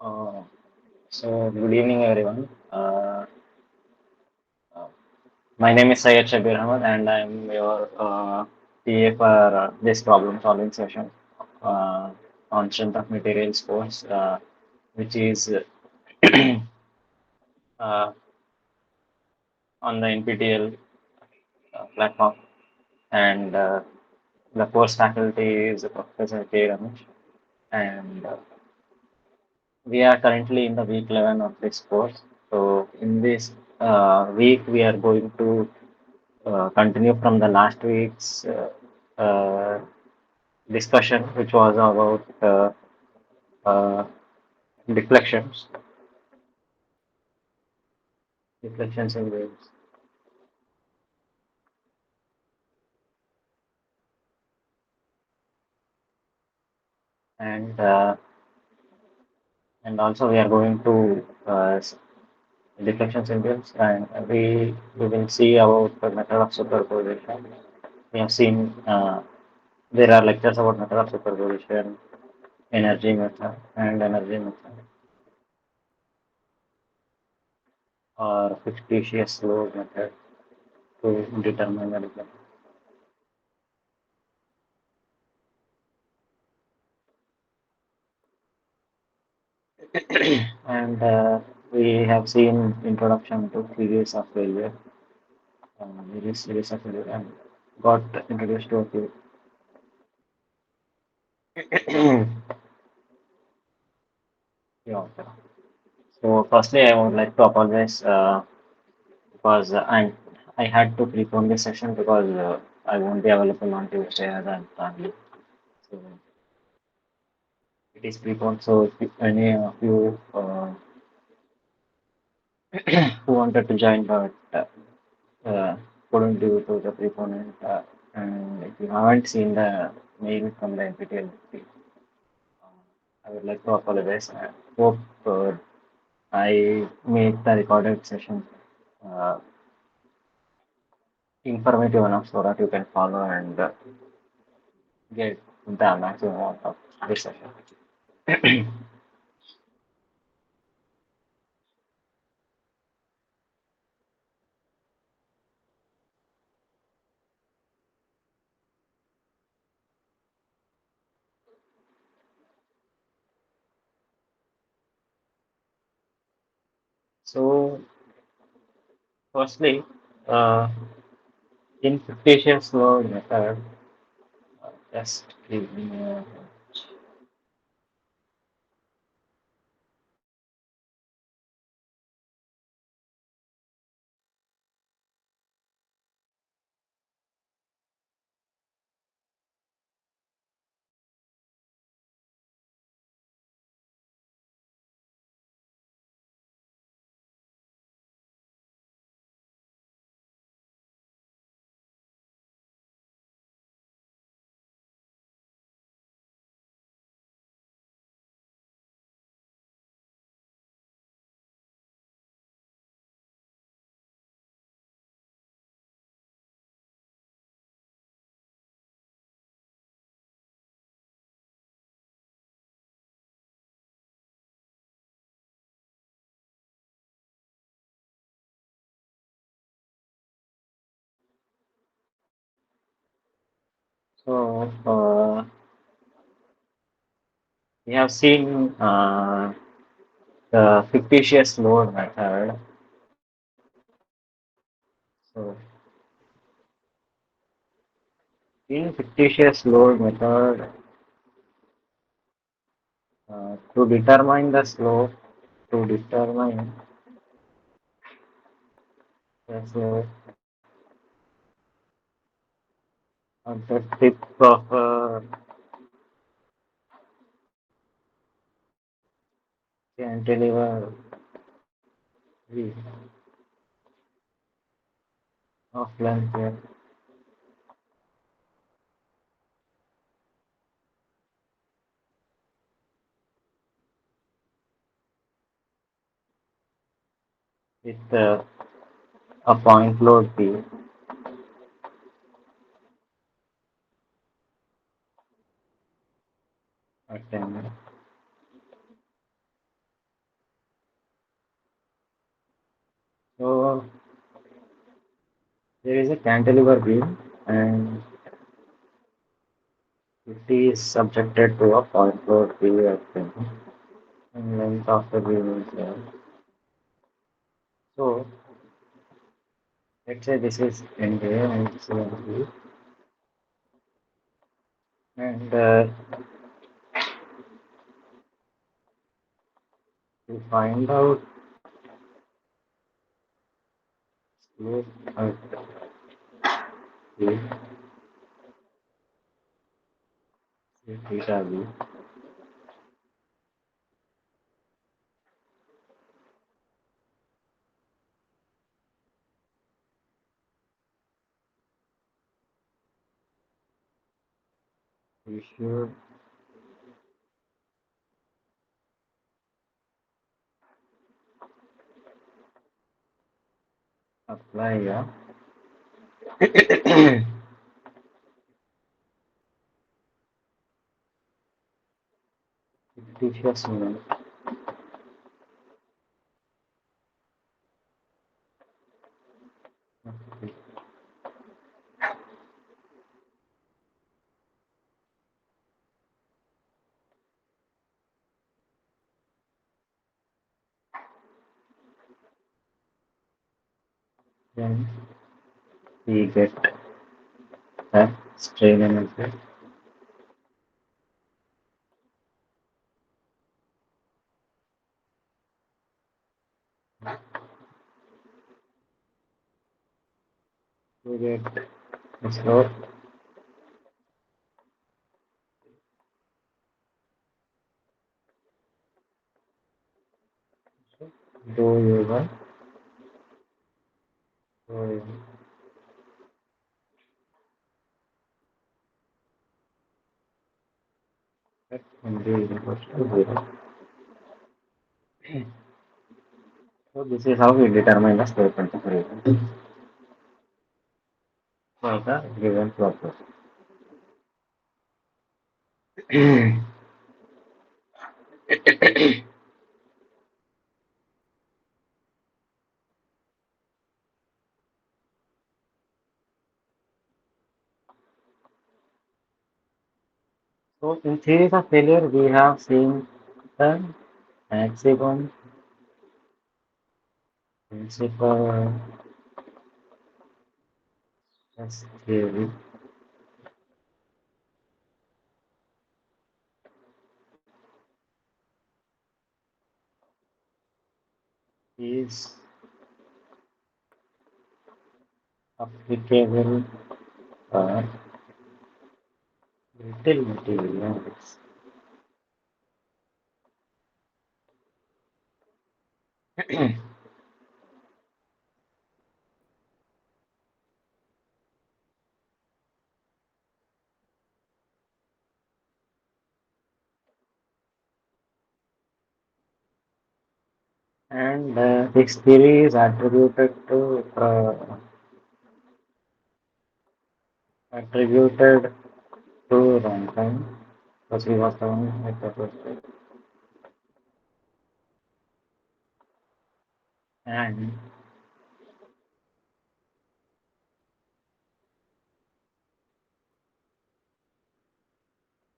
Uh, Good evening, everyone. Uh, my name is Syed Shabir Ahmed, and I'm your TA for this problem solving session on strength of materials course, which is uh, on the NPTEL platform. And the course faculty is Professor K. Ramesh. And we are currently in the week 11 of this course. So, in this week, we are going to continue from the last week's discussion, which was about uh, deflections, deflections in waves, and uh, and also we are going to deflections in waves, and we will see about the method of superposition. We have seen there are lectures about method of superposition, energy method, and energy method, or fictitious load method to determine the deflection. And we have seen introduction to theories of failure, various series of failure, and got introduced to a few. Yeah. Okay. So firstly, I would like to apologize because I had to prepone this session because I won't be available on Tuesday as I'm traveling. So it is preponed. So if any of you who wanted to join but uh, couldn't due to the preponent. And if you haven't seen the mail from the NPTEL, I would like to apologize. I hope I make the recorded session uh, informative enough so that you can follow and get the maximum out of this session. So, firstly, uh, in fictitious load method, just give me a So, we have seen the fictitious load method. So, in fictitious load method, to determine the slope, to determine the slope at the tip of a cantilever V of length L with a point load P at 10 minutes. There is a cantilever beam and it is subjected to a point load P of and length of the beam is so let's say this is NJ and this is NB and to find out slope of the theta B, we should apply a fictitious moment. Then we get the strain energy. We get the slope dou U1, dou and D is equals to 0. So this is how we determine the slope interval for the given process. So in theories of failure, we have seen the maximum principal stress theory is applicable for brittle materials. And this theory is attributed to runtime because he was the one who proposed it. And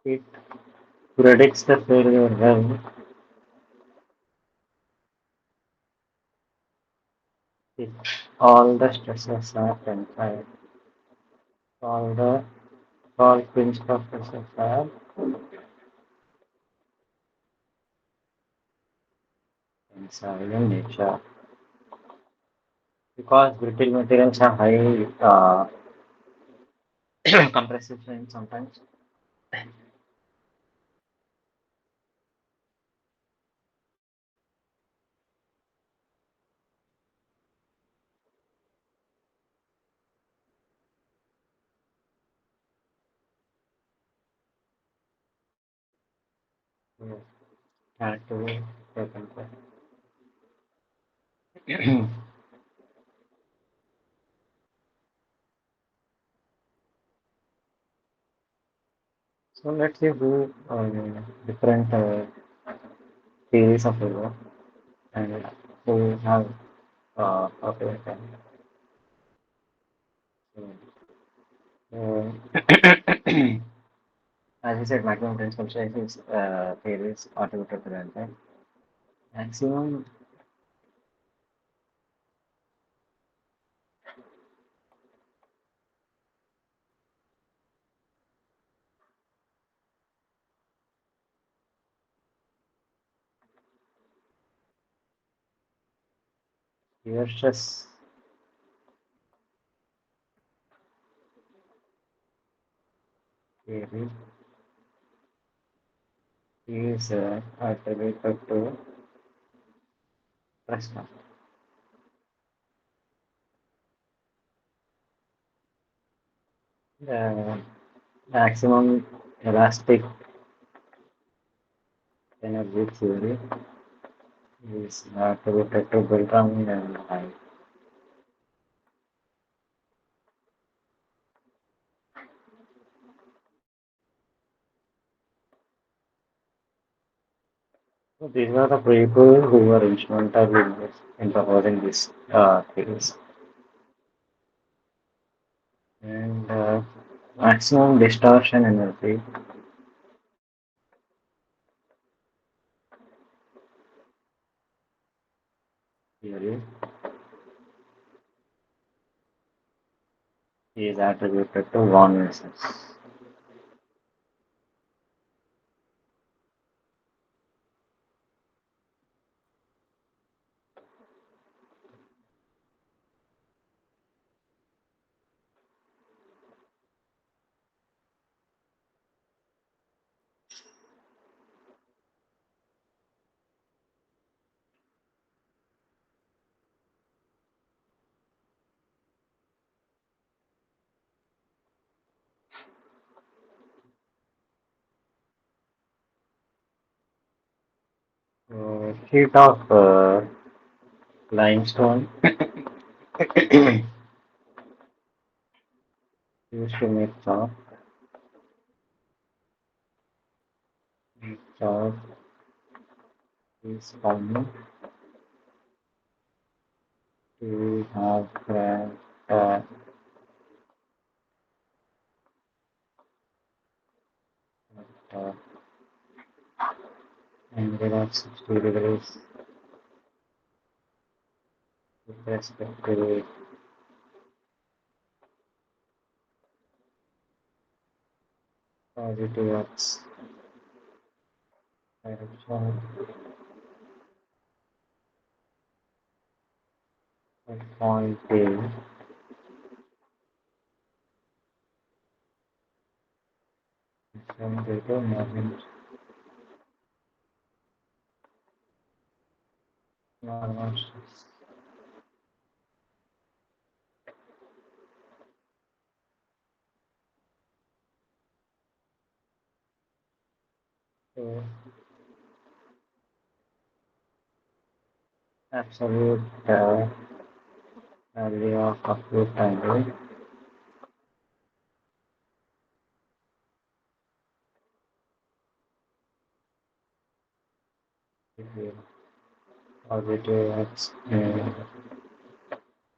it predicts the failure well if all the stresses are tensile, all the all principal stresses are tensile in nature. Because brittle materials have high compressive strength sometimes. Yes, had to be taken care. So let's say do different theories of failure and who have okay, okay. So, as I said, maximum principal size is theories attributed to the enzyme. Maximum shear stress theory is attributed to Preston. The maximum elastic energy theory is attributed to Beltrami and Hyde. So these are the people who were instrumental in this, in proposing this theories. And maximum distortion energy theory is attributed to von Mises. Sheet of limestone used to make chalk. Chalk is common to have uh, uh, angle of 60 degrees with respect to positive x direction at point A. Some data moment normal stress. So absolute value of acute angle between positive x and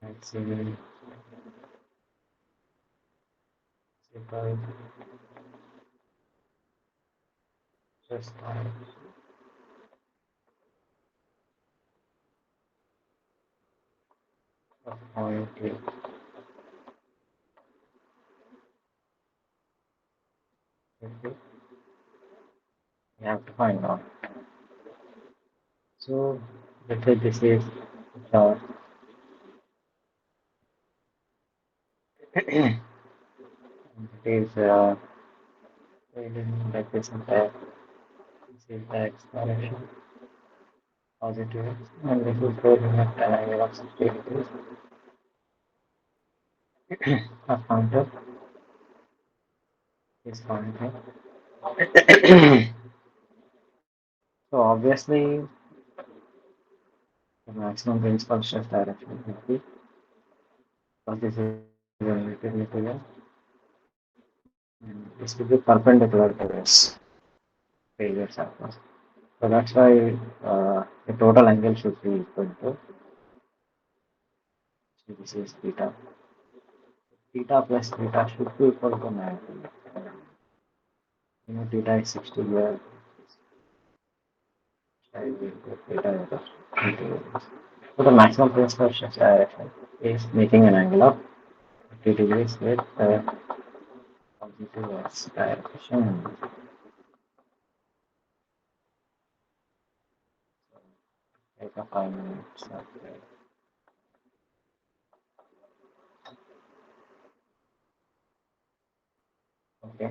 maximum equal stress point of point A. Okay, we have to find out. So let's say this is the it is represent that this is the x direction positive x and this is going at an angle of 60 degrees. A pointer is pointing. So obviously the maximum principal stress direction would be because this is related material and this will be perpendicular to this failure surface. So that's why the total angle should be equal to, so this is theta. theta plus theta should be equal to 90. Theta is 60 here. I will put theta into so the maximum principal stress direction is making an angle of 50 degrees with positive x direction. Take a 5 minutes. Okay.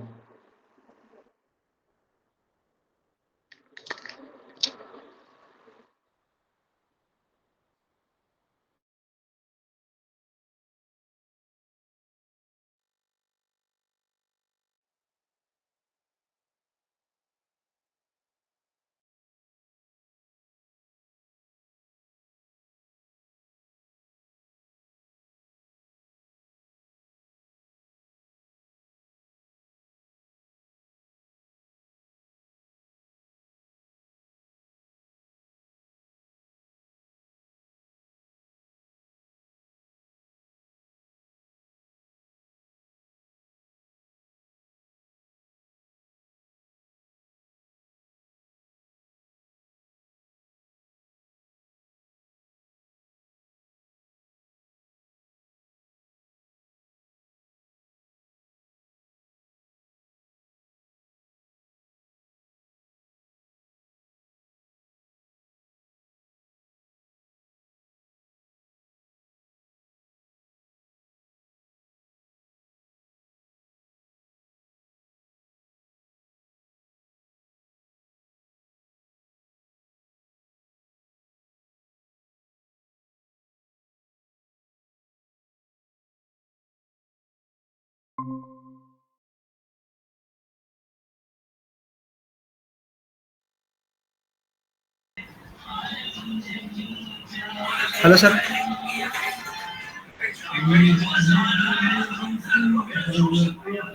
Hello, sir.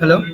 Hello.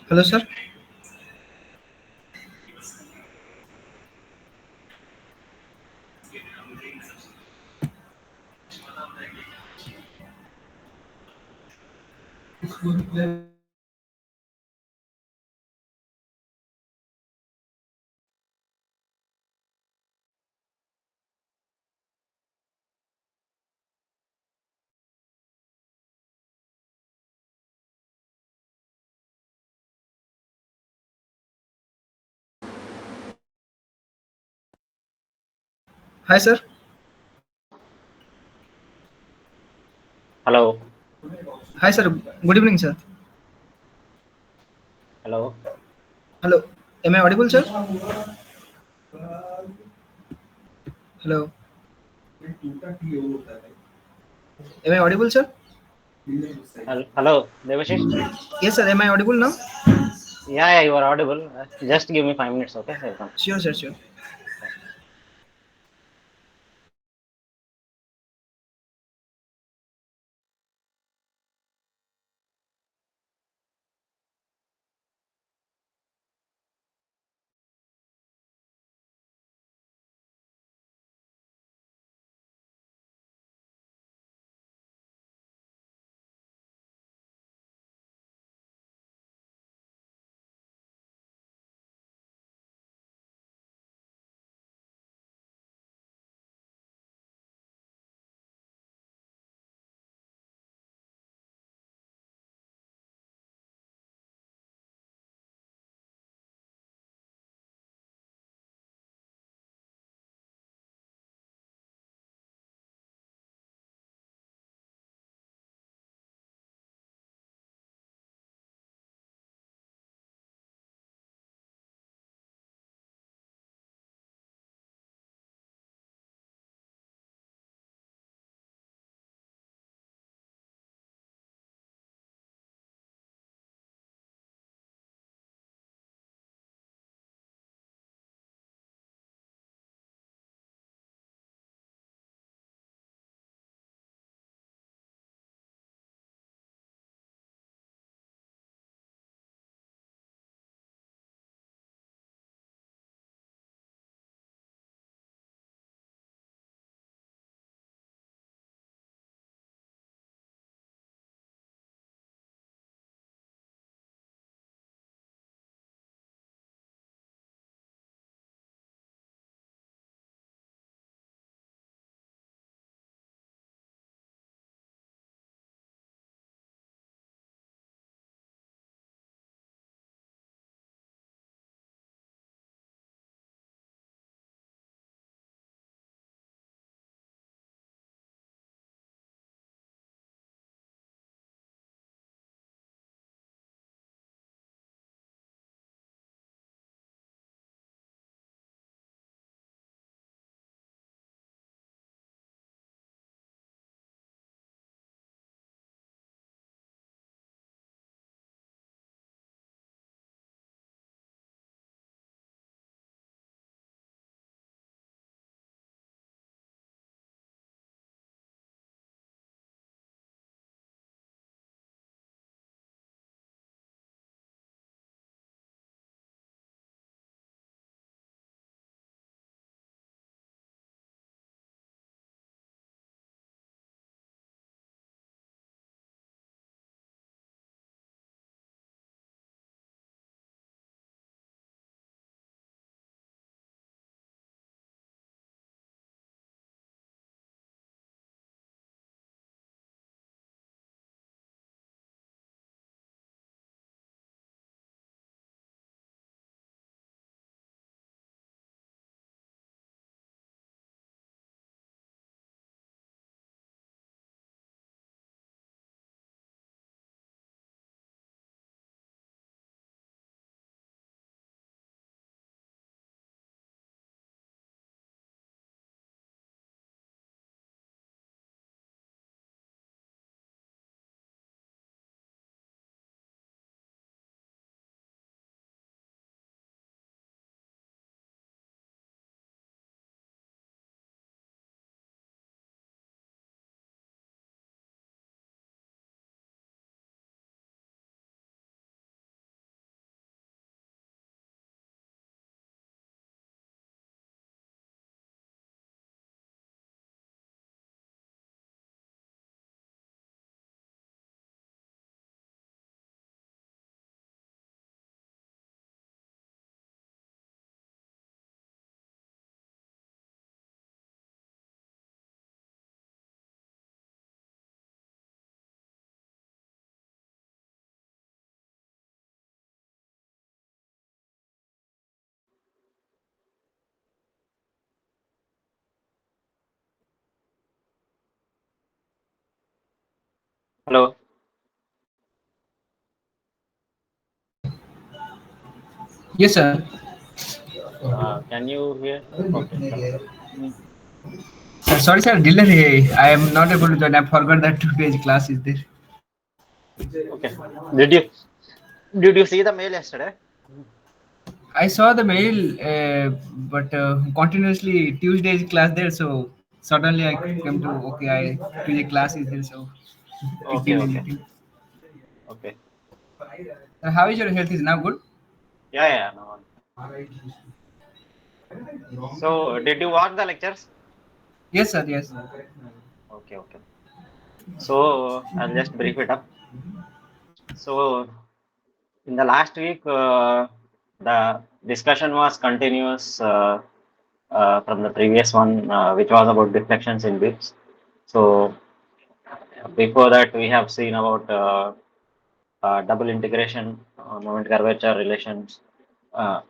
Hello, sir. Hi, sir. Hello. Hi, sir. Good evening, sir. Hello. Hello. Am I audible, sir? Hello. Am I audible, sir? Hello. Devashish? Yes, sir. Am I audible now? Yeah, yeah, you are audible. Just give me 5 minutes, okay? I'll come. Sure, sir. Sure. Hello. Yes, sir. Can you hear? Okay. Mm, Sorry, sir. Delay. I am not able to join. I forgot that today's class is there. okay. Did you see the mail yesterday? I saw the mail, but continuously Tuesday's class there, so suddenly I came to okay. Tuesday class is there, so it Okay. came in Okay. meeting. Okay. How is your health? Is now good? Yeah. Yeah. No. So, did you watch the lectures? Yes, sir. Yes. Okay. Okay. So, I'll just brief it up. So, in the last week, the discussion was continuous from the previous one, which was about deflections in bits. So, before that, we have seen about double integration, moment curvature relations, uh,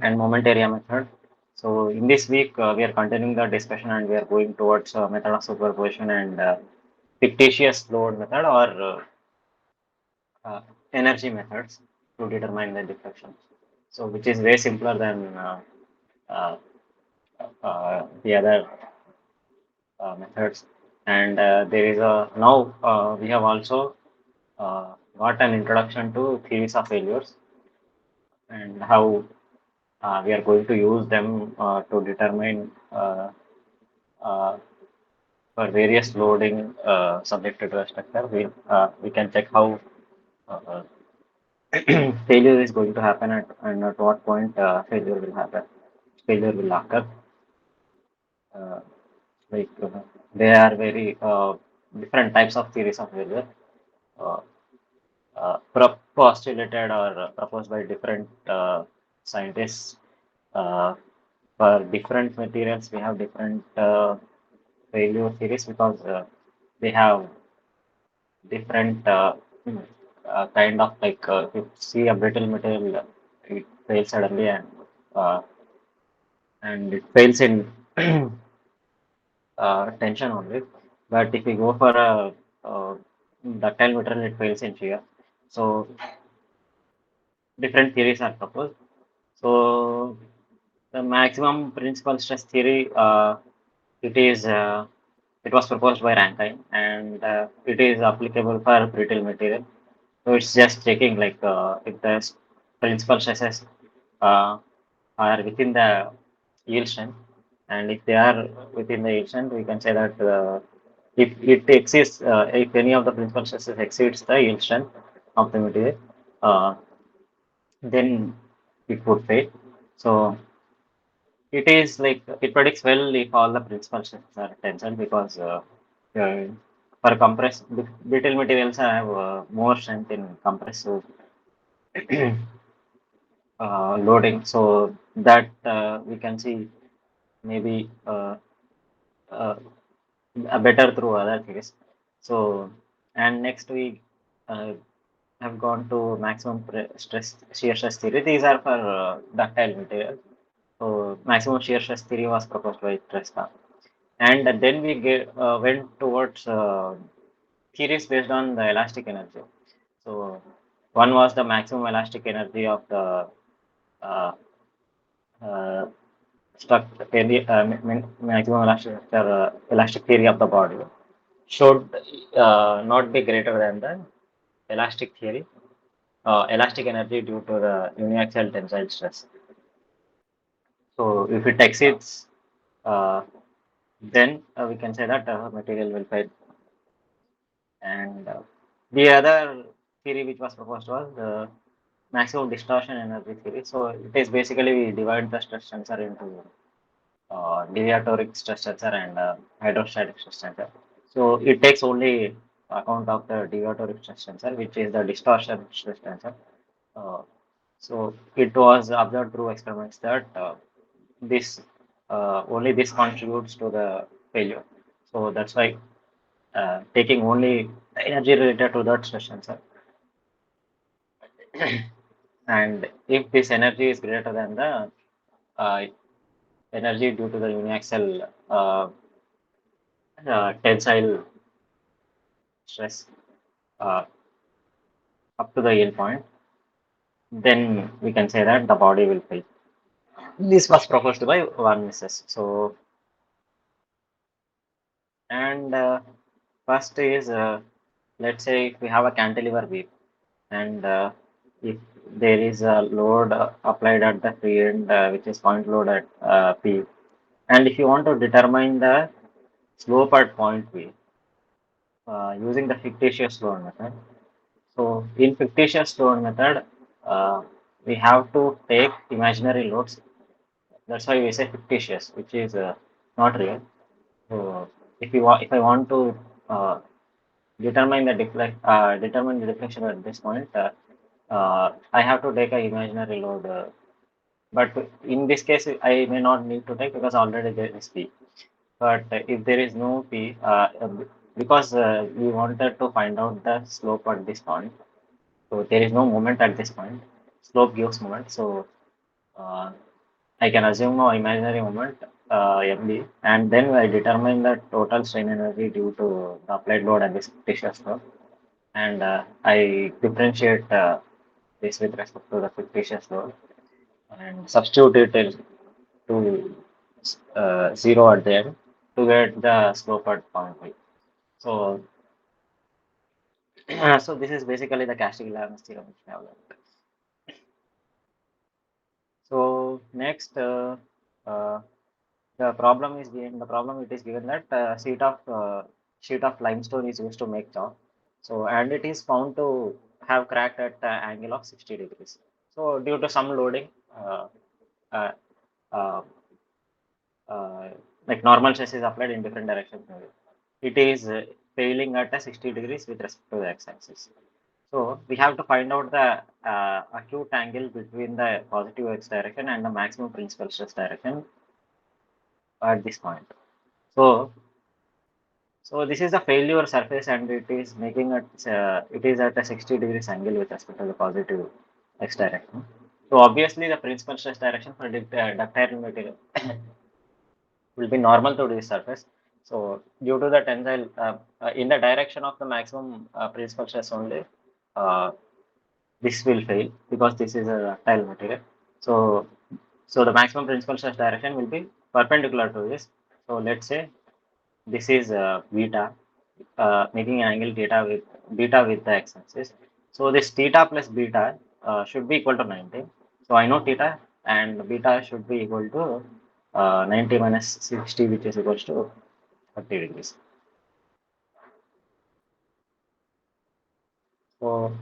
and moment area method. So, in this week, we are continuing the discussion and we are going towards method of superposition and fictitious load method or energy methods to determine the deflections. So, which is way simpler than uh, the other methods. And there is a now we have also got an introduction to theories of failures and how we are going to use them to determine for various loading subjected to a structure. We can check how uh, failure is going to happen and at what point failure will happen. Failure will occur. Uh, like there are very different types of theories of failure. Uh, Postulated or proposed by different scientists. Uh, for different materials, we have different failure theories because they have different kind of like if you see a brittle material, it fails suddenly uh, and it fails in tension only. But if we go for a ductile material, it fails in shear. So different theories are proposed. So the maximum principal stress theory, it is it was proposed by Rankine and it is applicable for brittle material. So it's just checking like if the principal stresses uh, are within the yield strength, and if they are within the yield strength, we can say that if it exceeds, if any of the principal stresses exceeds the yield strength of the material, uh, then it would fail. So it is like it predicts well if all the principal stresses are tensile because uh, for compressed brittle materials have more strength in compressive loading, so that we can see maybe uh, better through other things. So and next we uh, have gone to maximum stress shear stress theory. These are for ductile materials. So maximum shear stress theory was proposed by Tresca. And then we went towards theories based on the elastic energy. So one was the maximum elastic energy of the uh, uh, maximum elastic theory of the body should not be greater than the elastic theory, elastic energy due to the uniaxial tensile stress. So if it exceeds, uh, then we can say that material will fail. And the other theory which was proposed was the maximum distortion energy theory. So it is basically we divide the stress tensor into deviatoric stress tensor and hydrostatic stress tensor. So it takes only account of the deviatoric stress tensor, which is the distortion stress tensor. Uh, so it was observed through experiments that this only this contributes to the failure. So that's why taking only energy related to that stress tensor, and if this energy is greater than the uh, energy due to the uniaxial tensile stress, uh, up to the yield point, then we can say that the body will fail. This was proposed by one Mrs. So, and first is, let's say if we have a cantilever beam, and if there is a load applied at the free end, which is point load at P, and if you want to determine the slope at point P using the fictitious load method. So in fictitious load method, uh, we have to take imaginary loads. That's why we say fictitious, which is not real. So if I want to uh, determine the deflection at this point, I have to take a imaginary load. But in this case, I may not need to take because already there is P. But if there is no P, because we wanted to find out the slope at this point, so there is no moment at this point. Slope gives moment, so uh, I can assume no imaginary moment MB, and then I determine the total strain energy due to the applied load at this fictitious slope, and I differentiate this with respect to the fictitious load and substitute it to 0 at the end to get the slope at point B. So, so this is basically the Cauchy-Lagrange theorem which we have learned. So next, uh, the problem it is given that sheet of limestone is used to make chalk. So and it is found to have cracked at an angle of 60 degrees. So due to some loading, uh, uh, uh, uh, like normal stress is applied in different directions. It is failing at a 60 degrees with respect to the x-axis. So we have to find out the acute angle between the positive x direction and the maximum principal stress direction at this point. So, so this is the failure surface, and it is making it is at a 60 degrees angle with respect to the positive x direction. So obviously the principal stress direction for ductile material will be normal to this surface. So due to the tensile in the direction of the maximum principal stress only, uh, this will fail because this is a ductile material. So so the maximum principal stress direction will be perpendicular to this. So let's say this is beta, making an angle beta with the x-axis. So this theta plus beta should be equal to 90. So I know theta and beta should be equal to 90 minus 60, which is equals to 30 degrees. So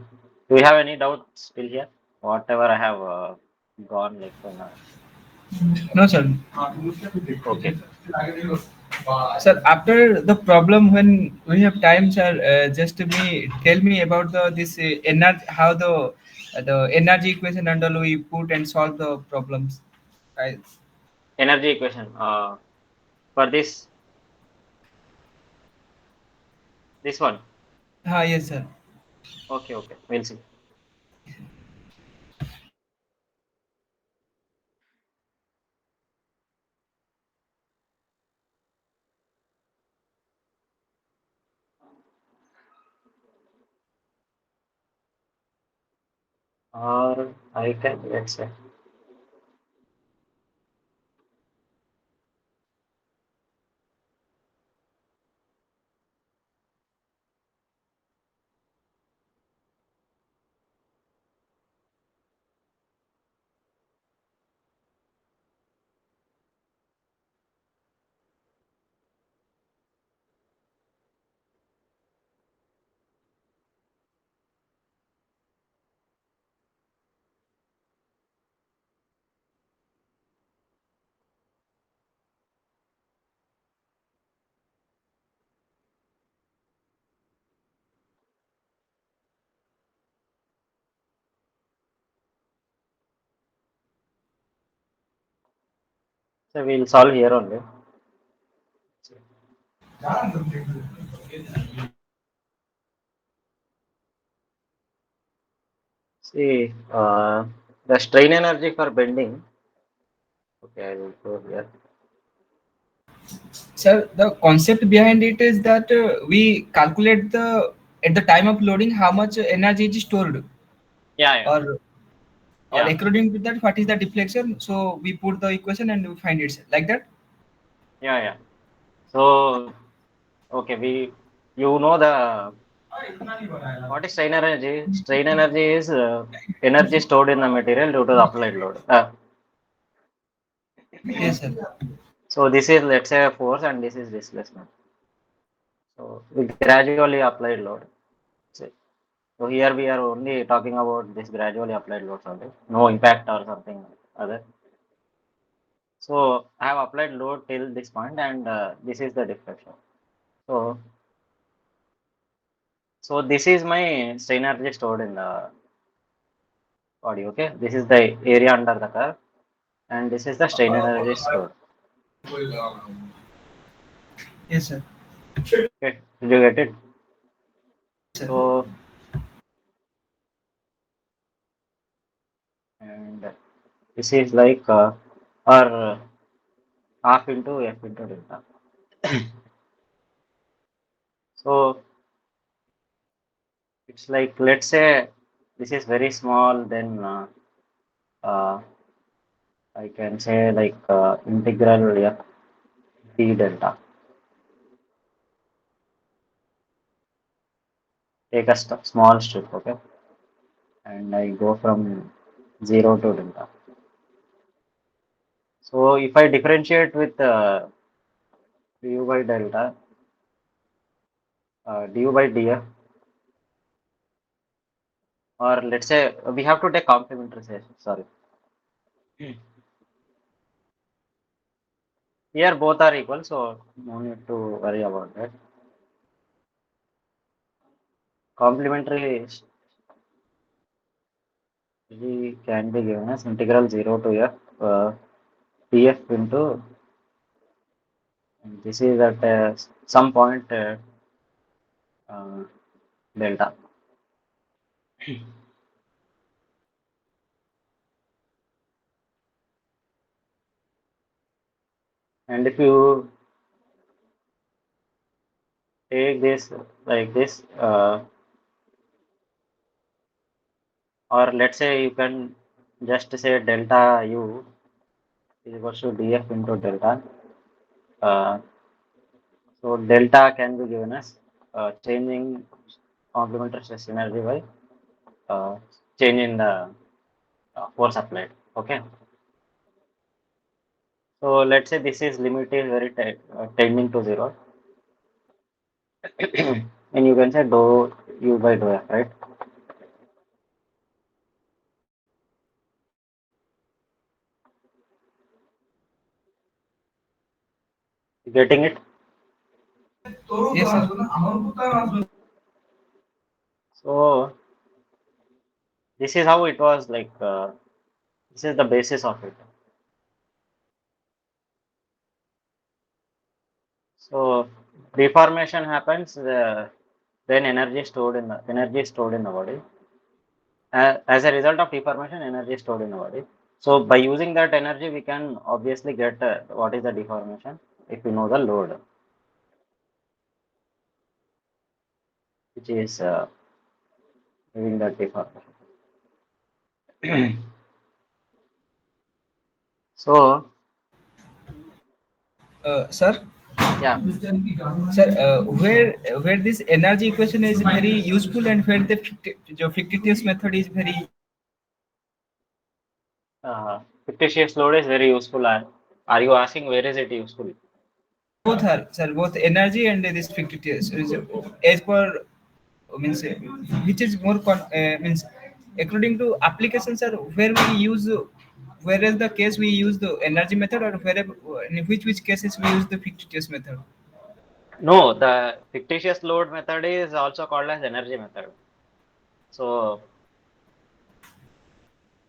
do you have any doubts still here? Whatever I have gone like No, sir. okay. Sir, after the problem, when we have time, sir, just to me tell me about the this energy, how the energy equation and all we put and solve the problems. I, Energy equation for this one. yes, sir. Okay, okay. We'll see. Or I can, let's say. So we'll solve here only. See, the strain energy for bending. Okay, I will go here. Sir, the concept behind it is that we calculate the at the time of loading how much energy is stored, Yeah, yeah, or yeah, according to that what is the deflection, so we put the equation and we find it like that. yeah, yeah. So, okay, you know the what is strain energy? Strain energy is energy stored in the material due to the applied load. Yes, sir. So this is, let's say, a force, and this is displacement. So we gradually applied load. So so here we are only talking about this gradually applied loads only, no impact or something other. So I have applied load till this point, and this is the deflection. So this is my strain energy stored in the body. Okay, this is the area under the curve, and this is the strain energy stored. Yes, sir. Okay, did you get it? Yes, sir. So, and this is like or half into f into delta. So it's like, let's say this is very small, then uh, I can say like integral f d delta. Take a small strip, okay, and I go from 0 to delta. So if I differentiate with du by delta, du by df, or let's say we have to take complementary section. Sorry, here both are equal, so no need to worry about that. Complementary can be given as integral 0 to f df into, and this is at some point uh, delta. And if you take this like this, or let's say you can just say delta u is equals to df into delta. Uh, so delta can be given as changing complementary stress energy by uh, change in the force applied. Okay. So let's say this is limit is very tending to 0, and you can say dou u by dou f, right? Getting it? Yes, sir. So this is how it was like. This is the basis of it. So deformation happens, then energy is stored in the body. As a result of deformation, energy is stored in the body. So by using that energy, we can obviously get what is the deformation if we know the load, which is giving that deformation. So Sir. yeah, Sir, where this energy equation is very useful and where the fictitious method is very fictitious load is very useful. Are you asking where is it useful? both are, sir, both energy and this fictitious is as per means which is more means according to applications, sir, where we use whereas the case we use the energy method, or wherever in which cases we use the fictitious method. No, the fictitious load method is also called as energy method. So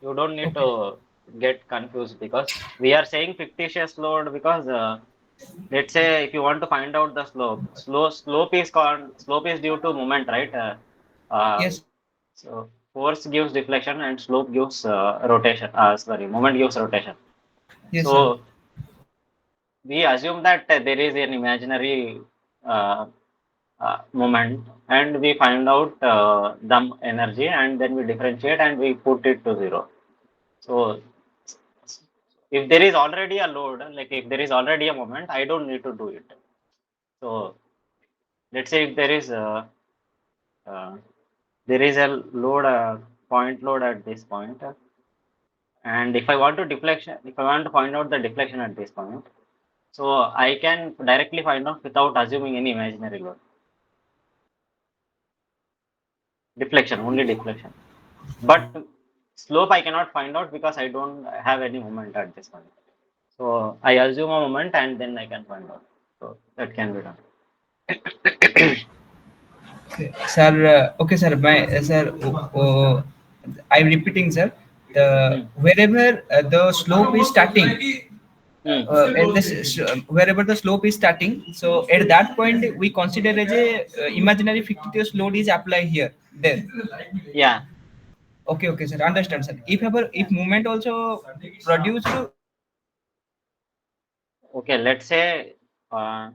you don't need Okay. to get confused, because we are saying fictitious load because let's say if you want to find out the slope is due to moment, right? Uh, Yes. so force gives deflection and slope gives rotation. Sorry, moment gives rotation. Yes, sir. So we assume that there is an imaginary uh, moment, and we find out the energy, and then we differentiate and we put it to zero. So if there is already a load, like if there is already a moment, I don't need to do it. So let's say if uh, there is a load, point load at this point, and if I want to find out the deflection at this point, so I can directly find out without assuming any imaginary load. Deflection, only deflection. But slope I cannot find out because I don't have any moment at this point. So I assume a moment and then I can find out. So that can be done. Okay, sir. Okay, sir. Sir. I'm repeating, sir. The Hmm. wherever the slope is starting, Hmm. wherever the slope is starting, so at that point we consider as a imaginary fictitious load is applied here. There. Yeah. Okay, okay, sir. Understand, sir. If ever Yeah. if movement also produced, Okay. Let's say uh,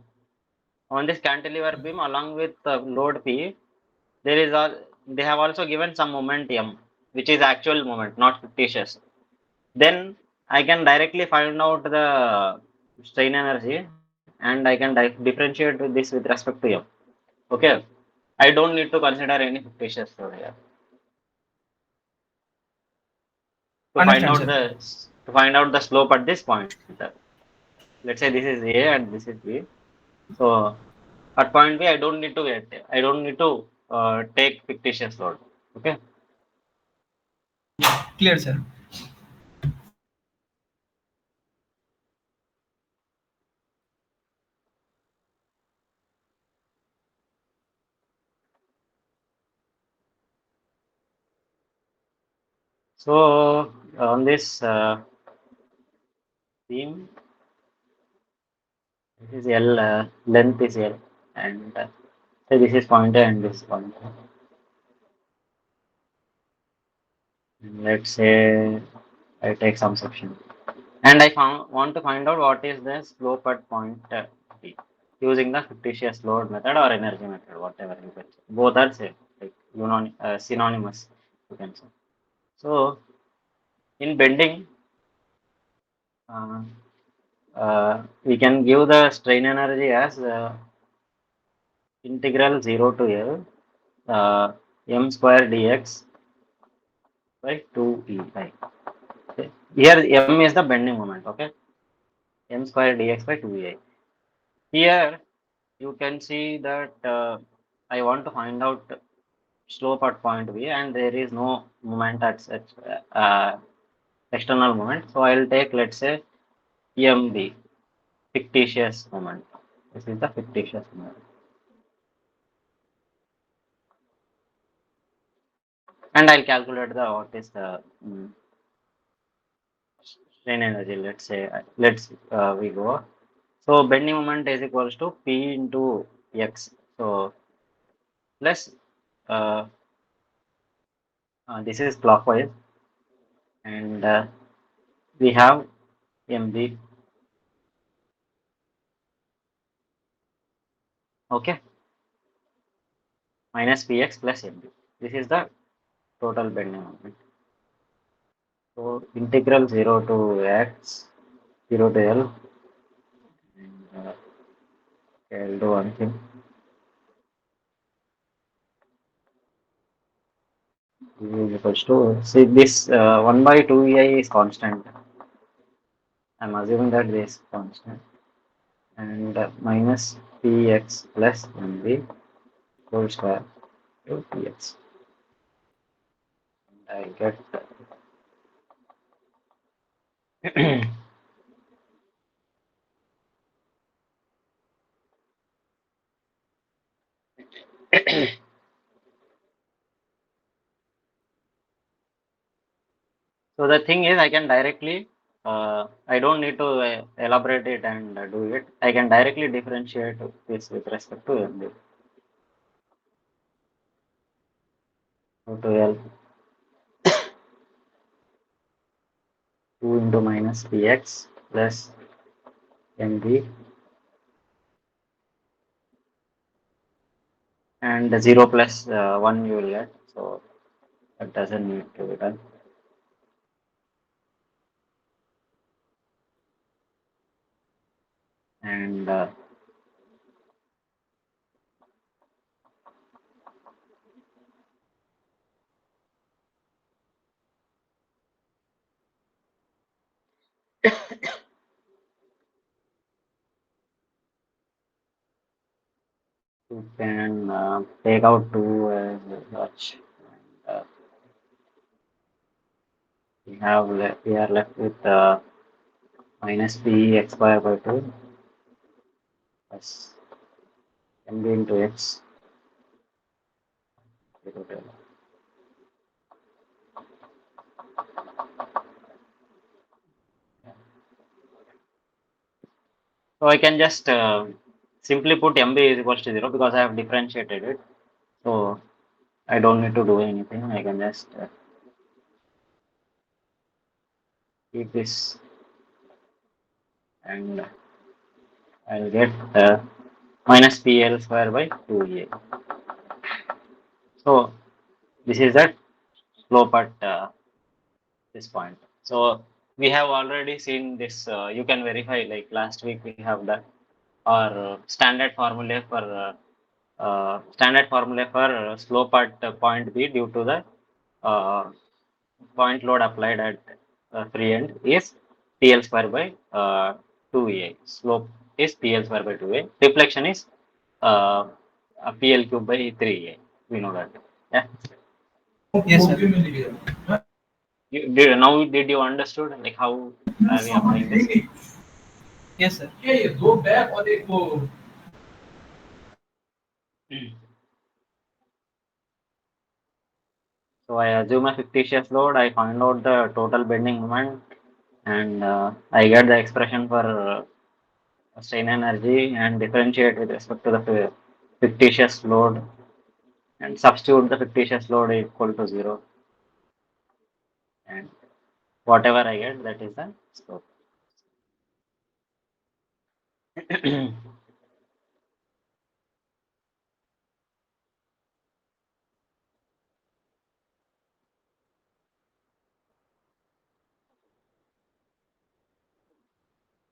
on this cantilever beam along with load P, there is a they have also given some moment M, which is actual moment, not fictitious. Then I can directly find out the strain energy and I can differentiate with this with respect to M. Okay. I don't need to consider any fictitious load here to find understand, out sir. the slope at this point. Let's say this is A and this is B. So at point B, I don't need to take fictitious load. Okay. Clear, sir. So on this beam, this is L, length is L, and so this is point A and this is point A. Let's say I take some section, and want to find out what is the slope at point B using the fictitious load method or energy method, whatever you can say. Both are same, like synonymous, you can say. So in bending, uh, we can give the strain energy as integral 0 to L m square dx by 2ei. Okay. Here m is the bending moment. Okay, m square dx by 2ei. Here you can see that I want to find out slope at point B, and there is no moment at such external moment. So I will take, let's say, EMB, fictitious moment. This is the fictitious moment. And I'll calculate the what is the strain energy. Let's say, we go. So bending moment is equals to P into X. So plus uh, this is clockwise, and we have MB. Okay, minus Px plus MB. This is the total bending moment. So integral 0 to X, 0 to L, and I'll do one thing. Is equals to, see this 1 by 2 EI is constant. I'm assuming that this is constant, and minus Px plus MB whole square to Px. And I get so the thing is I can directly I don't need to elaborate it and do it. I can directly differentiate this with respect to MB. So to L 2 into minus Px plus MB and 0 plus 1 you will get. So that doesn't need to be done. And you can take out 2 as such. And, we are left with minus p x square by 2 plus mb into x. So I can just simply put mb is equals to 0 because I have differentiated it. So I don't need to do anything. I can just keep this and I'll get minus PL square by 2A. So this is the slope at this point. So we have already seen this. You can verify like last week we have that or standard formula for slope at point B due to the uh, point load applied at free end is PL square by 2A. Slope is PL square by 2A. Deflection is uh, PL cube by 3A. We know that. Yeah. Yes, sir. Now did you understood like how are we applying this? Yes, sir. So I assume a fictitious load. I find out the total bending moment, and I get the expression for strain energy and differentiate with respect to the fictitious load and substitute the fictitious load equal to 0, and whatever I get that is the slope.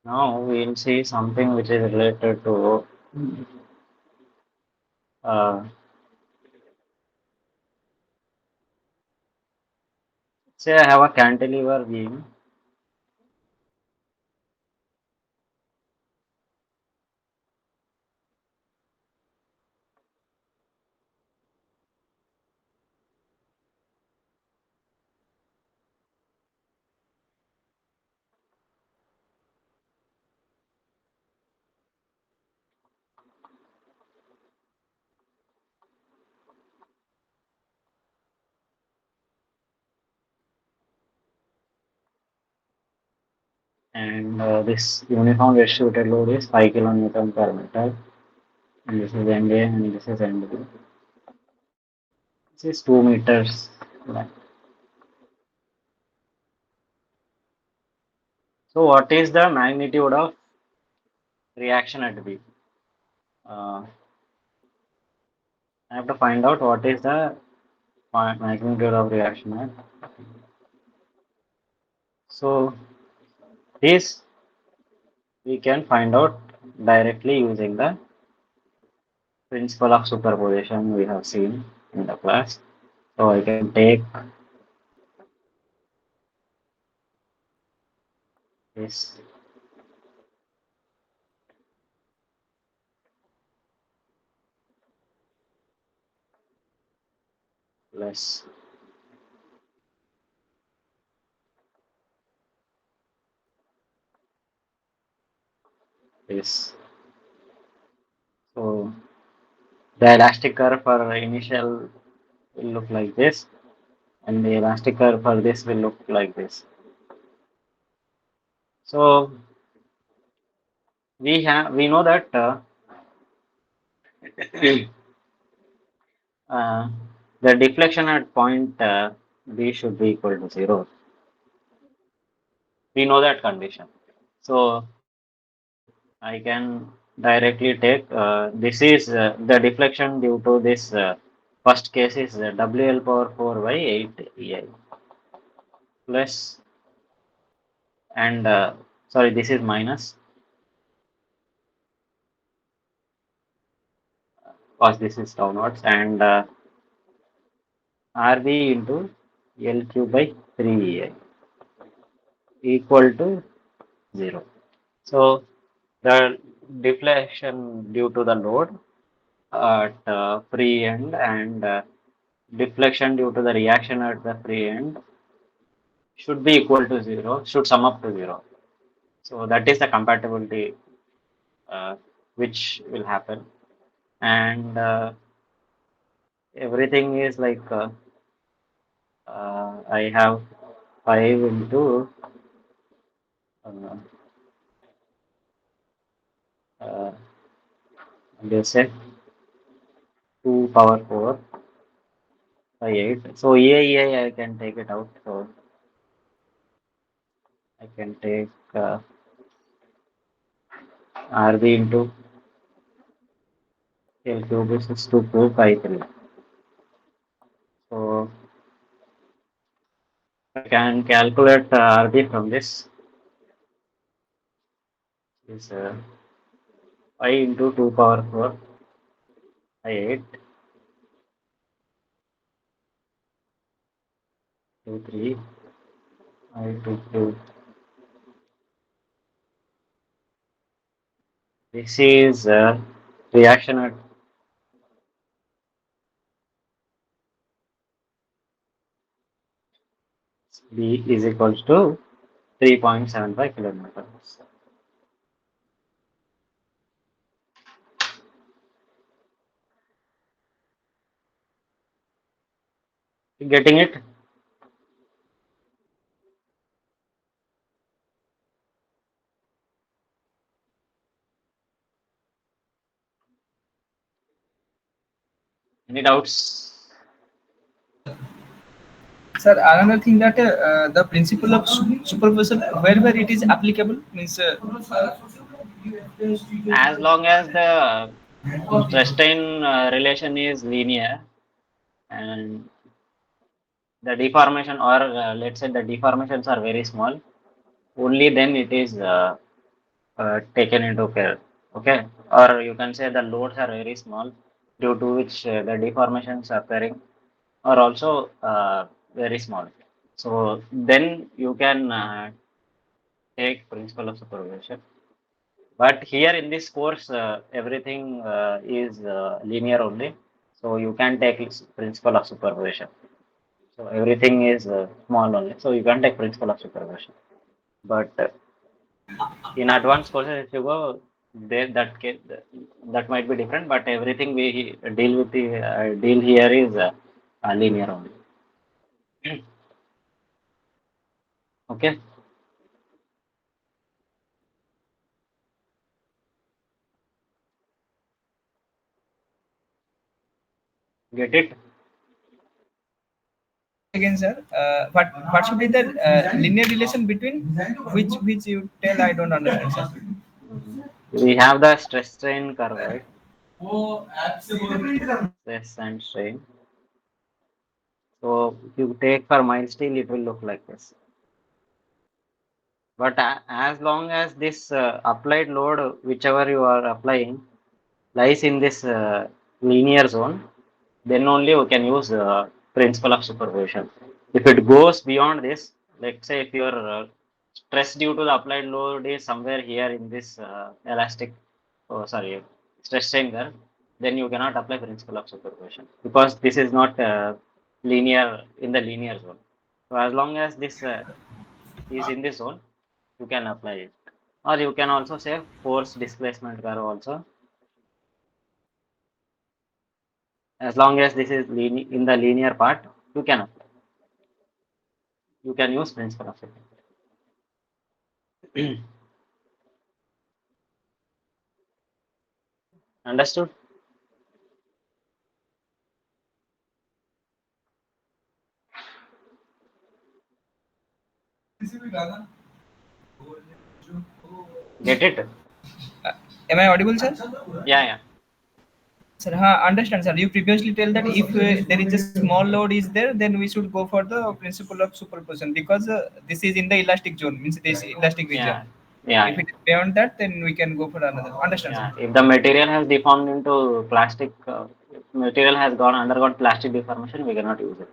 Now we'll see something which is related to uh, say I have a cantilever beam. And this uniform distributed load is 5 kilonewton per meter, and this is NA and this is NB. This is 2 meters. So what is the magnitude of reaction at B? Uh, I have to find out what is the magnitude of reaction at. So this we can find out directly using the principle of superposition we have seen in the class. So I can take this plus this. So the elastic curve for initial will look like this, and the elastic curve for this will look like this. So we know that uh, the deflection at point B should be equal to 0. We know that condition. So I can just directly take this is the deflection due to this first case is WL power 4 by 8 EI plus and sorry this is minus because this is downwards and RB into L cube by 3 EI equal to 0. So the deflection due to the load at free end and deflection due to the reaction at the free end should be equal to 0, should sum up to 0. So that is the compatibility uh, which will happen. And everything is like I have 5 into uh, uh, they say 2 power 4 by 8. So EA I can take it out. So I can take RB into L cube is 62253. So I can calculate RB from this is 5 into 2 power 4 by 8 2 3 I 2 2. This is reaction at B is equals to 3.75 kilometers. Getting it? Any doubts? Sir, another thing that the principle of superposition, wherever it is applicable, means As long as the stress strain relation is linear and the deformation or let's say the deformations are very small, only then it is taken into care. Okay, or you can say the loads are very small due to which the deformations occurring are also very small. So then you can take principle of supervision. But here in this course, everything is linear only. So you can take principle of supervision. So everything is small only. So you can take principle of supervision. But in advanced courses, if you go, there that case, that might be different. But everything we deal with the deal here is linear only. Okay, get it? again, sir, what should be the linear relation between which you tell? I don't understand, sir. We have the stress strain curve, right? Stress and strain. So if you take for mild steel, it will look like this. But as long as this applied load, whichever you are applying, lies in this linear zone, then only we can use principle of superposition. If it goes beyond this, let's say if your stress due to the applied load is somewhere here in this elastic, oh sorry, stress strain curve, then you cannot apply principle of superposition because this is not linear in the linear zone. So as long as this is in this zone, you can apply it. Or you can also say force displacement curve also. As long as this is in the linear part, you can apply. You can use principle of it. Understood? Get it? Am I audible, sir? Yeah, yeah, Sir, understand, sir. You previously tell that if there is a small load is there, then we should go for the principle of superposition because this is in the elastic zone, means this elastic region. yeah, yeah, If yeah. it is beyond that, then we can go for another. Understand, sir? Yeah, if the material has deformed into plastic, if material has gone undergone plastic deformation, we cannot use it.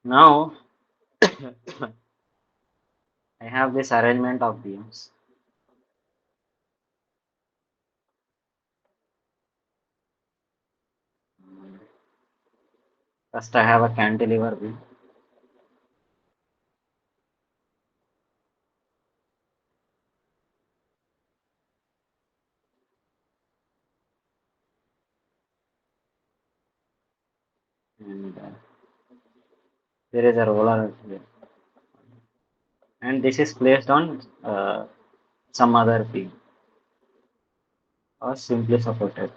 Now, I have this arrangement of beams. First, I have a cantilever beam, and there is a roller here, and this is placed on some other beam or simply supported.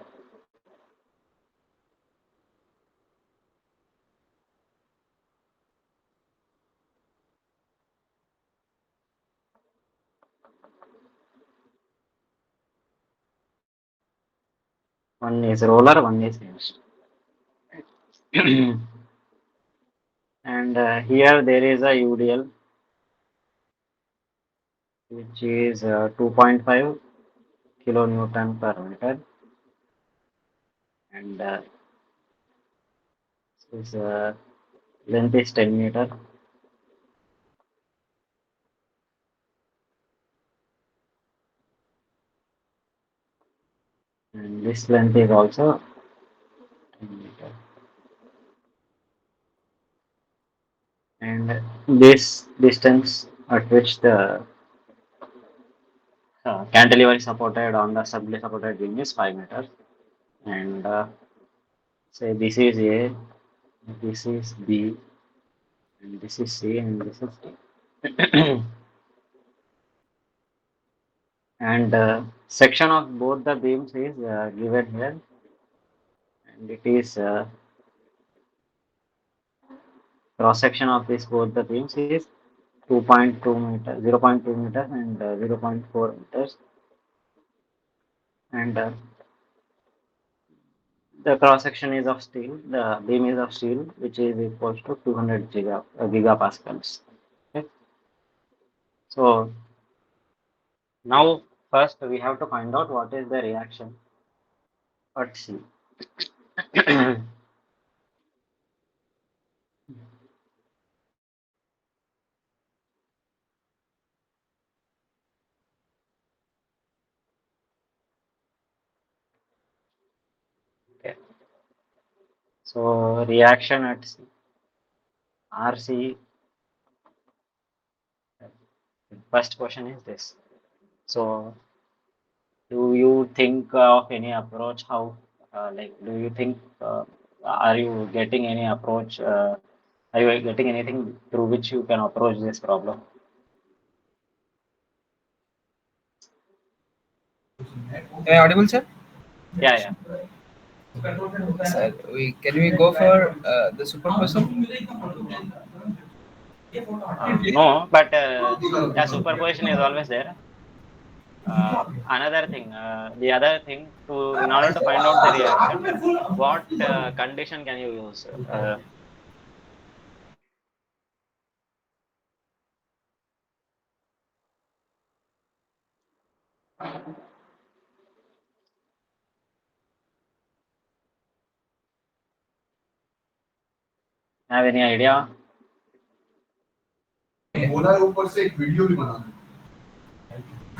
One is roller, one is hinged. And here there is a UDL which is 2.5 kilonewton per meter, and its length is 10 meter, and this length is also 10 meter. And this distance at which the cantilever is supported on the subtly supported beam is 5 meters. And say this is A, this is B, and this is C, and this is D. And section of both the beams is given here, and it is cross section of this both the beams is 2.2 meter, 0.2 meters and 0.4 meters, and the cross section is of steel. The beam is of steel, which is equals to 200 gigapascals. Okay. So now first we have to find out what is the reaction at C. Okay. So reaction at C, RC. First question is this. So do you think of any approach? How like do you think? Are you getting any approach? Are you getting anything through which you can approach this problem? Am I audible, sir? Yeah, yeah. Sir, can we go for the superposition? No, but yeah, superposition is always there. Another thing, the other thing, to in order to find out the reaction, what condition can you use? Have any idea? बोला है ऊपर से एक video भी बना दो.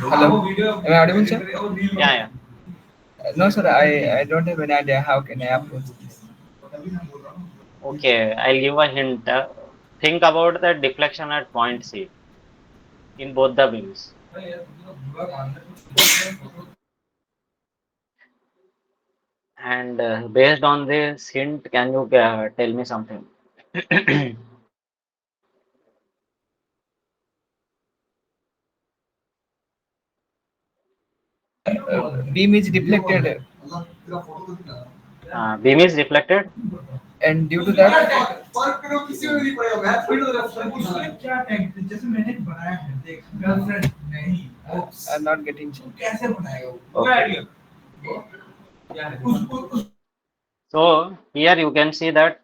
Hello, am I audible, sir? Yeah, yeah. No, sir. I don't have any idea. How can I approach this? Okay, I'll give a hint. Think about the deflection at point C in both the beams. And based on this hint, can you tell me something? Beam is deflected. Beam is deflected. and due to that, I'm not getting. Okay. So here you can see that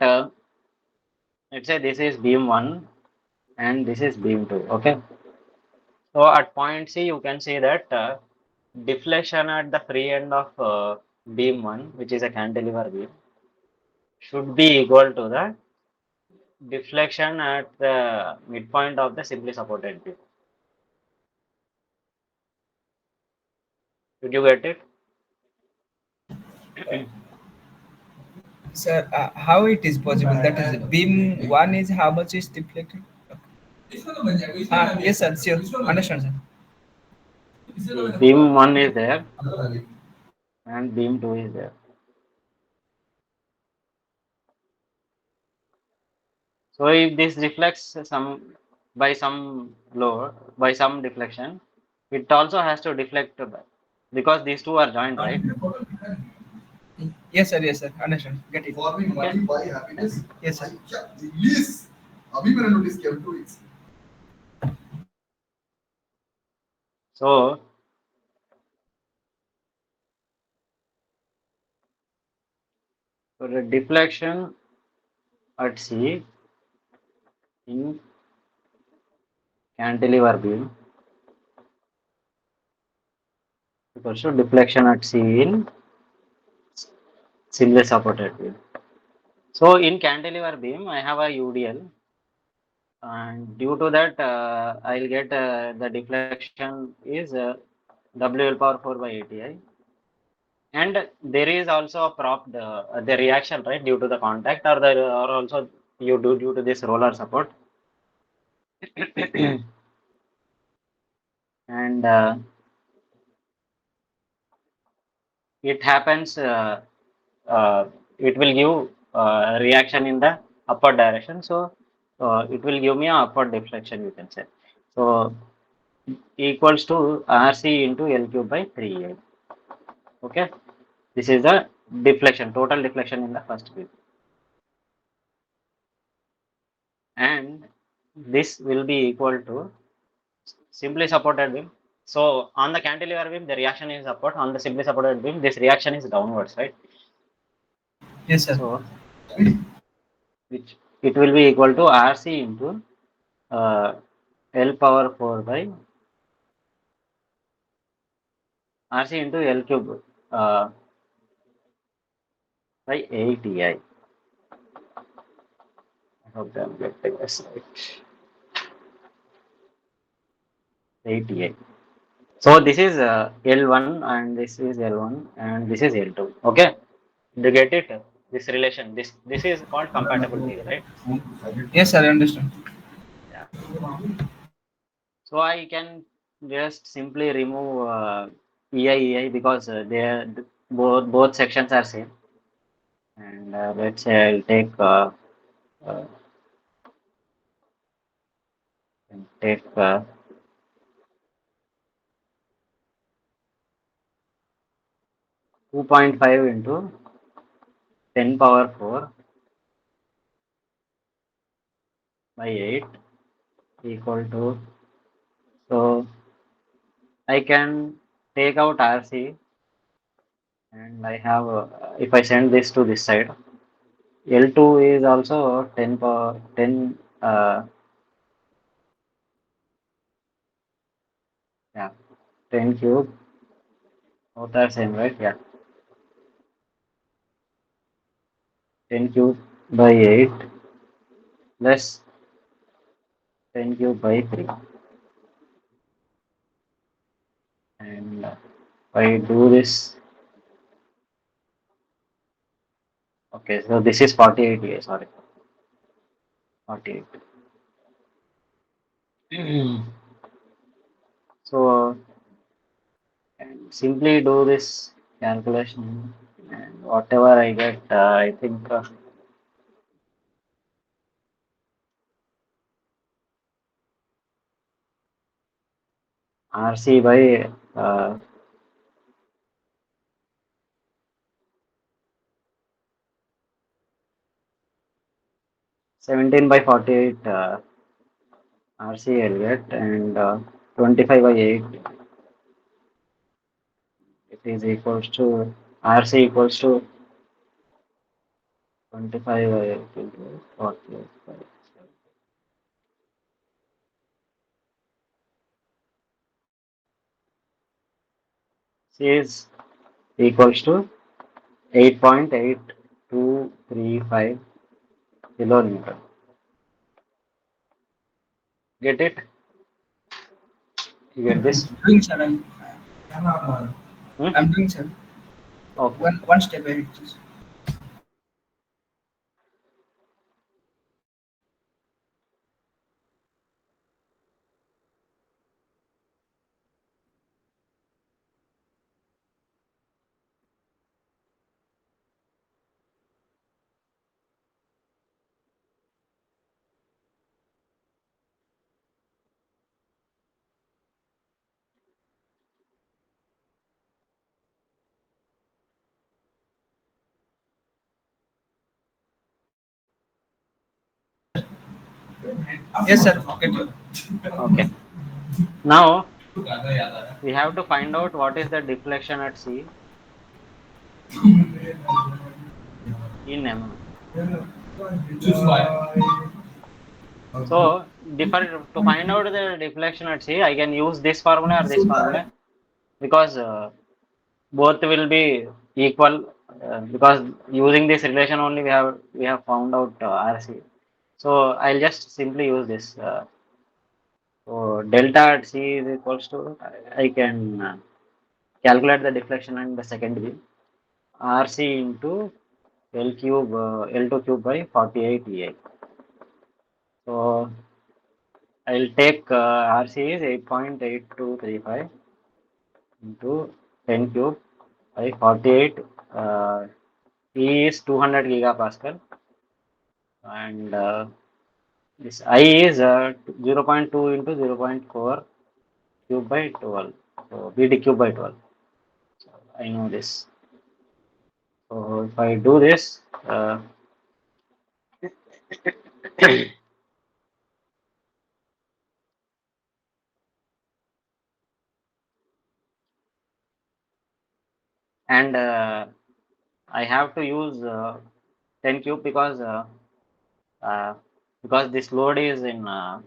let's say this is beam 1 and this is beam 2. Okay. So at point C you can see that deflection at the free end of beam 1, which is a cantilever beam, should be equal to the deflection at the midpoint of the simply supported beam. Did you get it? Sir, how it is possible? That is beam one is how much is deflected? Yes, sir. Sure. Understand, sir. See, beam 1 is there and beam 2 is there. So if this reflects some load by some deflection, it also has to deflect because these two are joined, right? Yes, sir. Yes, sir. Understand. Get it. Okay. Yes, sir. So for the deflection at C in cantilever beam equals to deflection at C in simply supported beam. So in cantilever beam, I have a UDL, and due to that, I'll get the deflection is WL power 4 by ATI. And there is also a prop the reaction, right, due to the contact, or also you do due to this roller support. And it happens it will give reaction in the upward direction, so it will give me a upward deflection, you can say. So equals to RC into L cube by 3A. Okay, this is the deflection, total deflection in the first beam, and this will be equal to simply supported beam. So on the cantilever beam, the reaction is upward. On the simply supported beam, this reaction is downwards, right? Yes, sir. So which it will be equal to RC into uh, L power 4 by RC into L cube by ATI. I hope I'm getting this right. ATI. So this is L1 and this is L1 and this is L2. Okay, do you get it? This relation, this is called compatibility, right? Yes, sir. I understand. Yeah. So I can just simply remove EI because they are, both sections are same. And let's say I'll uh, take 2.5 into 10 power 4 by 8 equal to, so I can take out RC, and I have if I send this to this side, L2 is also 10 power 10 yeah, 10 cube, both are same, right? Yeah, 10 cube by 8 plus 10 cube by 3, and if I do this, okay, so this is 48, yeah, sorry, 48. So and simply do this calculation, and whatever I get, I think RC by 17 by 48 RC I'll get, and 25 by 8, it is equals to RC equals to 25 by 8 into 48 by C is equals to 8.8235 kilonewton. Get it? You get this? Doing, sir. Hmm? I'm doing, sir. Okay. One step ahead, please. Yes, sir. Get you. Okay. Now we have to find out what is the deflection at C in mm. So to find out the deflection at C, I can use this formula or this formula, because both will be equal, because using this relation only we have found out RC. So I'll just simply use this. So delta at C is equals to, I can calculate the deflection and the second beam, RC into L cube, L2 cube by 48 EI. So I'll take RC is 8.8235 into 10 cube by 48. E is 200 gigapascal, and this I is 0.2 into 0.4 cube by 12. So BD cube by 12. So I know this. So if I do this, and I have to use 10 cube, uh, because this load is in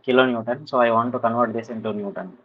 kilonewton, so I want to convert this into Newton.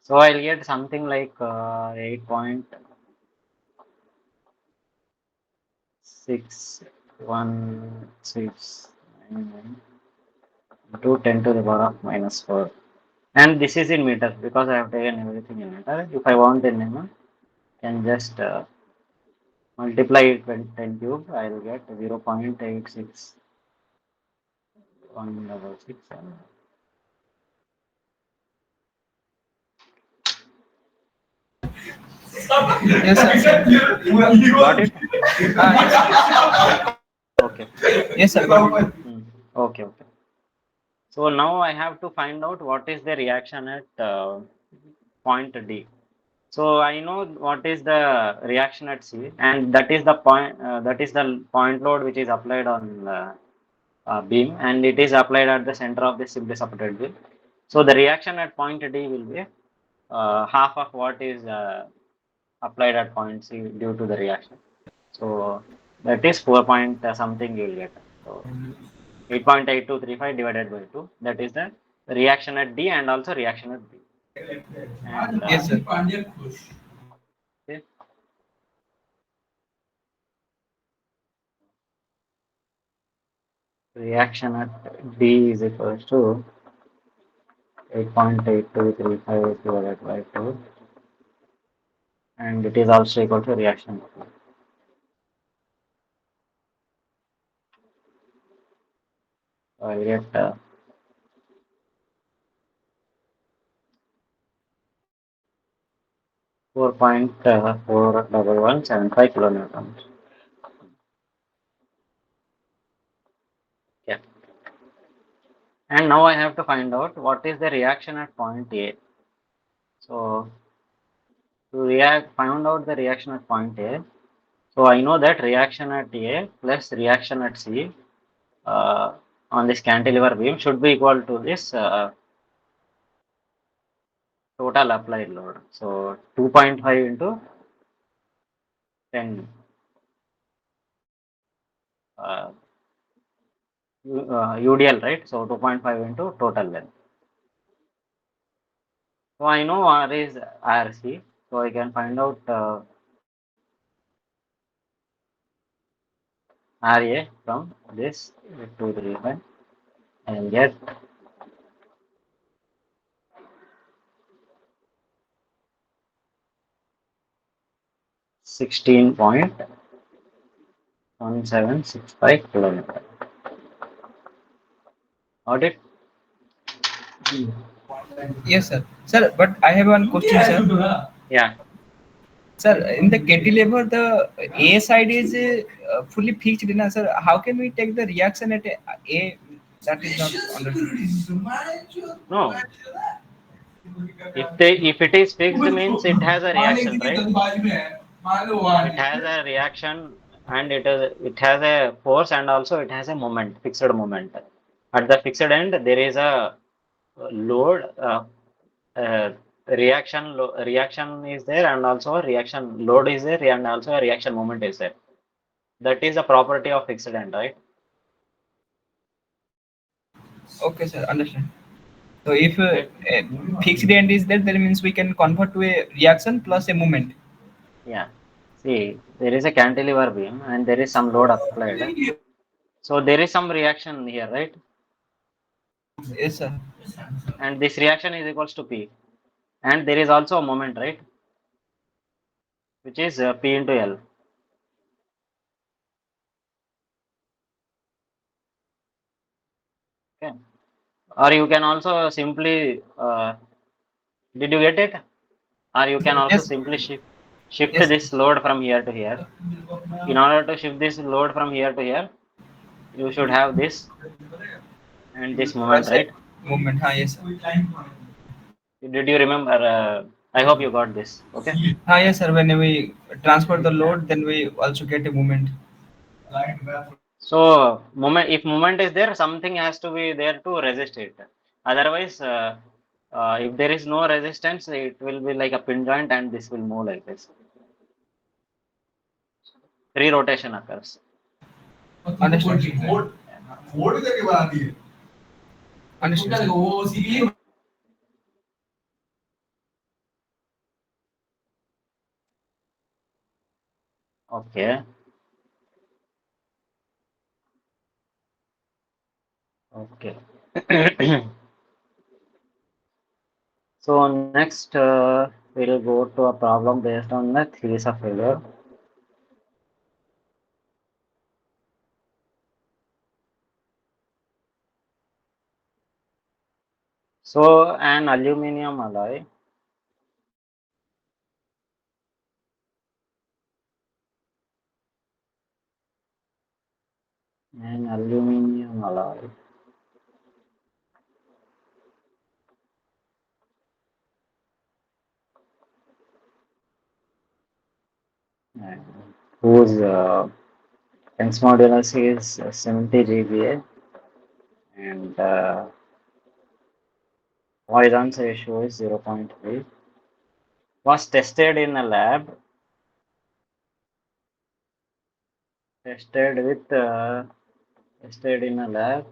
So I'll get something like 8.6169 into 10 to the power of minus 4. And this is in meter because I have taken everything in meter. If I want in mm, can just multiply it with 10 cube, I will get 0.86166. Yes, sir. Got it? Yes. Okay. Yes, sir. Got it. Hmm. Okay, okay. So now I have to find out what is the reaction at point D. So I know what is the reaction at C, and that is the point. That is the point load which is applied on the beam, and it is applied at the center of the simply supported beam. So the reaction at point D will be half of what is applied at point C due to the reaction. So that is 4 point something you will get. So 8.8235 divided by 2. That is the reaction at D and also reaction at B. And Yes, sir. okay, reaction at D is equals to 8.8235 divided by 2, and it is also equal to reaction. So I get 4.41175 kilonewtons. Yeah. And now I have to find out what is the reaction at point A. So to find out the reaction at point A, so I know that reaction at A plus reaction at C uh, on this cantilever beam should be equal to this total applied load. So 2.5 into 10 uh, UDL, right? So 2.5 into total length. So I know R is RC, so I can find out RA from this 235 and get 16.1765 kilometer. Got it? Yes, sir. Sir, but I have one question, sir. Yeah, Sir, in the cantilever, the A side is fully fixed, na, sir. How can we take the reaction at A? That is not understood. no. If it is fixed means it has a reaction, right? It has a reaction and it has a force and also it has a moment, fixed moment. At the fixed end, there is a load, uh, reaction is there and also a reaction load is there and also a reaction moment is there. That is a property of fixed end, right? Okay, sir. Understand. So if Okay. fixed end is there, that means we can convert to a reaction plus a moment. Yeah. See, there is a cantilever beam and there is some load applied. So there is some reaction here, right? Yes, sir. And this reaction is equals to P. And there is also a moment, right? Which is P into L. Okay. Or you can also simply, did you get it? Or you can also Yes. simply shift Yes. this load from here to here. In order to shift this load from here to here, you should have this and this moment, Plus a right? moment. Yes, sir. Did you remember? I hope you got this. Okay. Yes, sir. When we transfer the Yeah. load, then we also get a moment. So moment, if moment is there, something has to be there to resist it. Otherwise, if there is no resistance, it will be like a pin joint and this will move like this. Free rotation occurs. Understand. Understand. Okay. Okay. So next, we'll go to a problem based on the theories of failure. So an aluminum alloy an aluminum alloy and whose Young's modulus is 70 GPa and Poisson's ratio is 0.3. Was tested with tested in a lab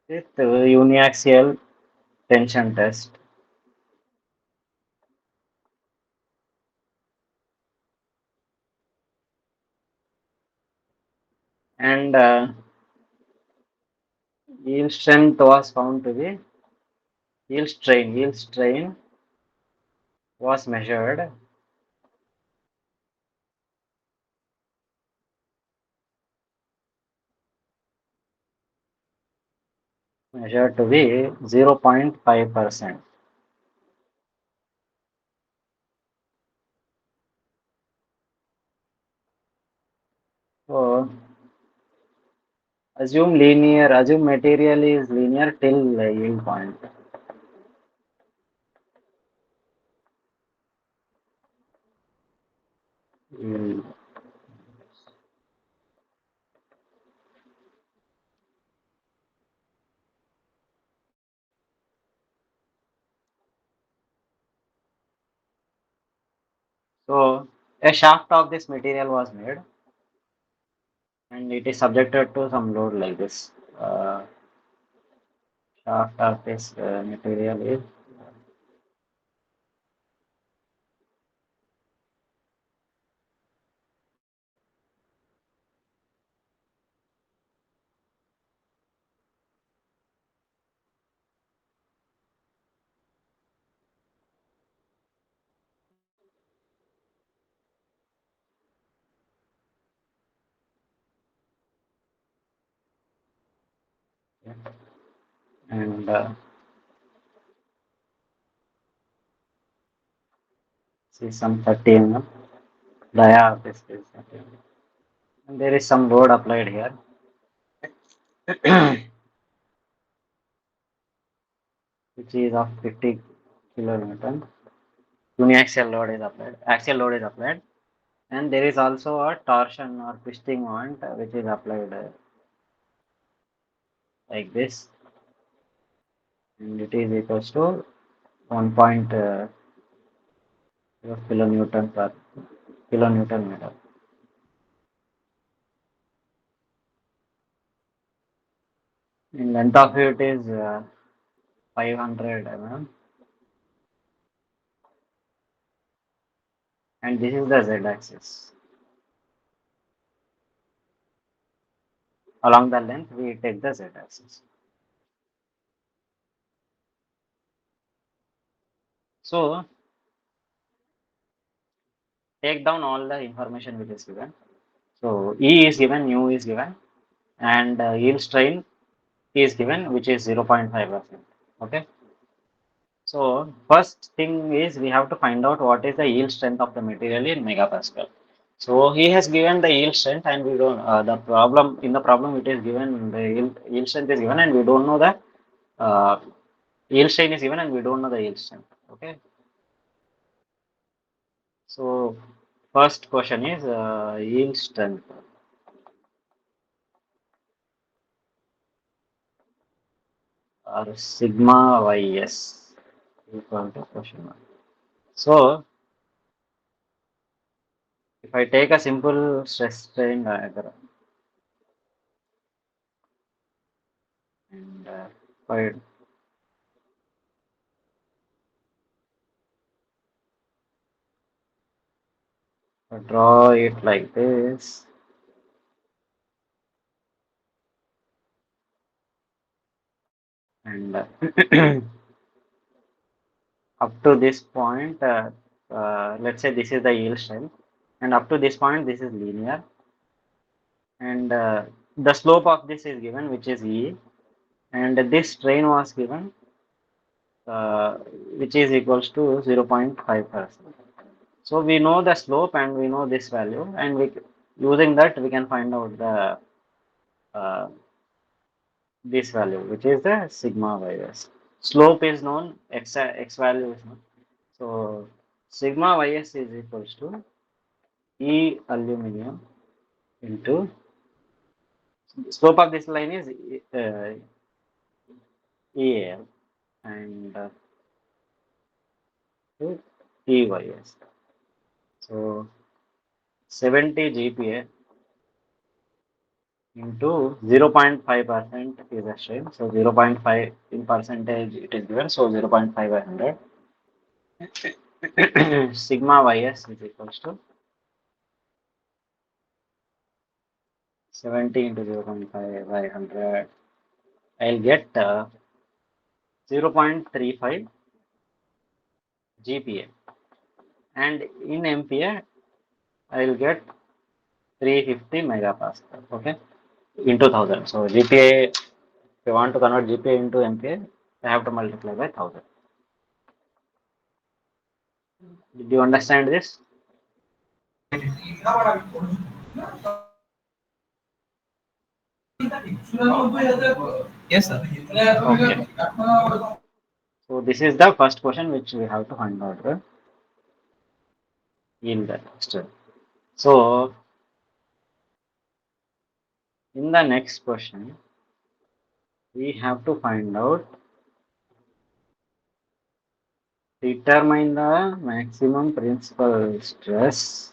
with uniaxial tension test and yield strength was found to be yield strain was measured to be 0.5%. So assume material is linear till yield point. Yield. So a shaft of this material was made and it is subjected to some load like this. Shaft of this material is and see some 30 mm. Dia of this is 30 mm. And there is some load applied here. Which is of 50 kilonewton. Uniaxial load is applied. Axial load is applied, and there is also a torsion or twisting moment which is applied like this, and it is equals to 1.0 kilonewton per kilonewton meter. In length of it is 500 mm, and this is the z-axis. Along the length, we take the z-axis. So take down all the information which is given. So E is given, nu is given, and yield strain is given, which is 0.5%. Okay. So first thing is we have to find out what is the yield strength of the material in megapascal. So he has given the yield strength, and we don't. The problem in the problem it is given the yield strength is given, and we don't know the uh, yield strain is given, and we don't know the yield strength. Okay. So first question is yield strength or sigma ys equal to question mark. So if I take a simple stress strain diagram and if I draw it like this, and up to this point, let's say this is the yield strength, and up to this point, this is linear, and the slope of this is given, which is E, and this strain was given, uh, which is equals to 0.5%. So we know the slope and we know this value, and we using that we can find out the uh, this value, which is the sigma ys. Slope is known, x value is known. So sigma ys is equals to E aluminum into slope of this line is EAL and to EYS. So 70 GPa into 0.5% is a strain. So 0.5 in percentage it is given. So 0.5 by 100. Sigma ys is equals to 70 into 0.5 by 100. I'll get 0.35 GPa, and in MPa I will get 350 megapascal. Okay, into 1000. So GPa, if you want to convert GPa into MPa, I have to multiply by 1000. Did you understand this? Yeah, I get it. Yes, sir. Okay. So this is the first question which we have to find out in the next. So in the next question, we have to find out determine the maximum principal stress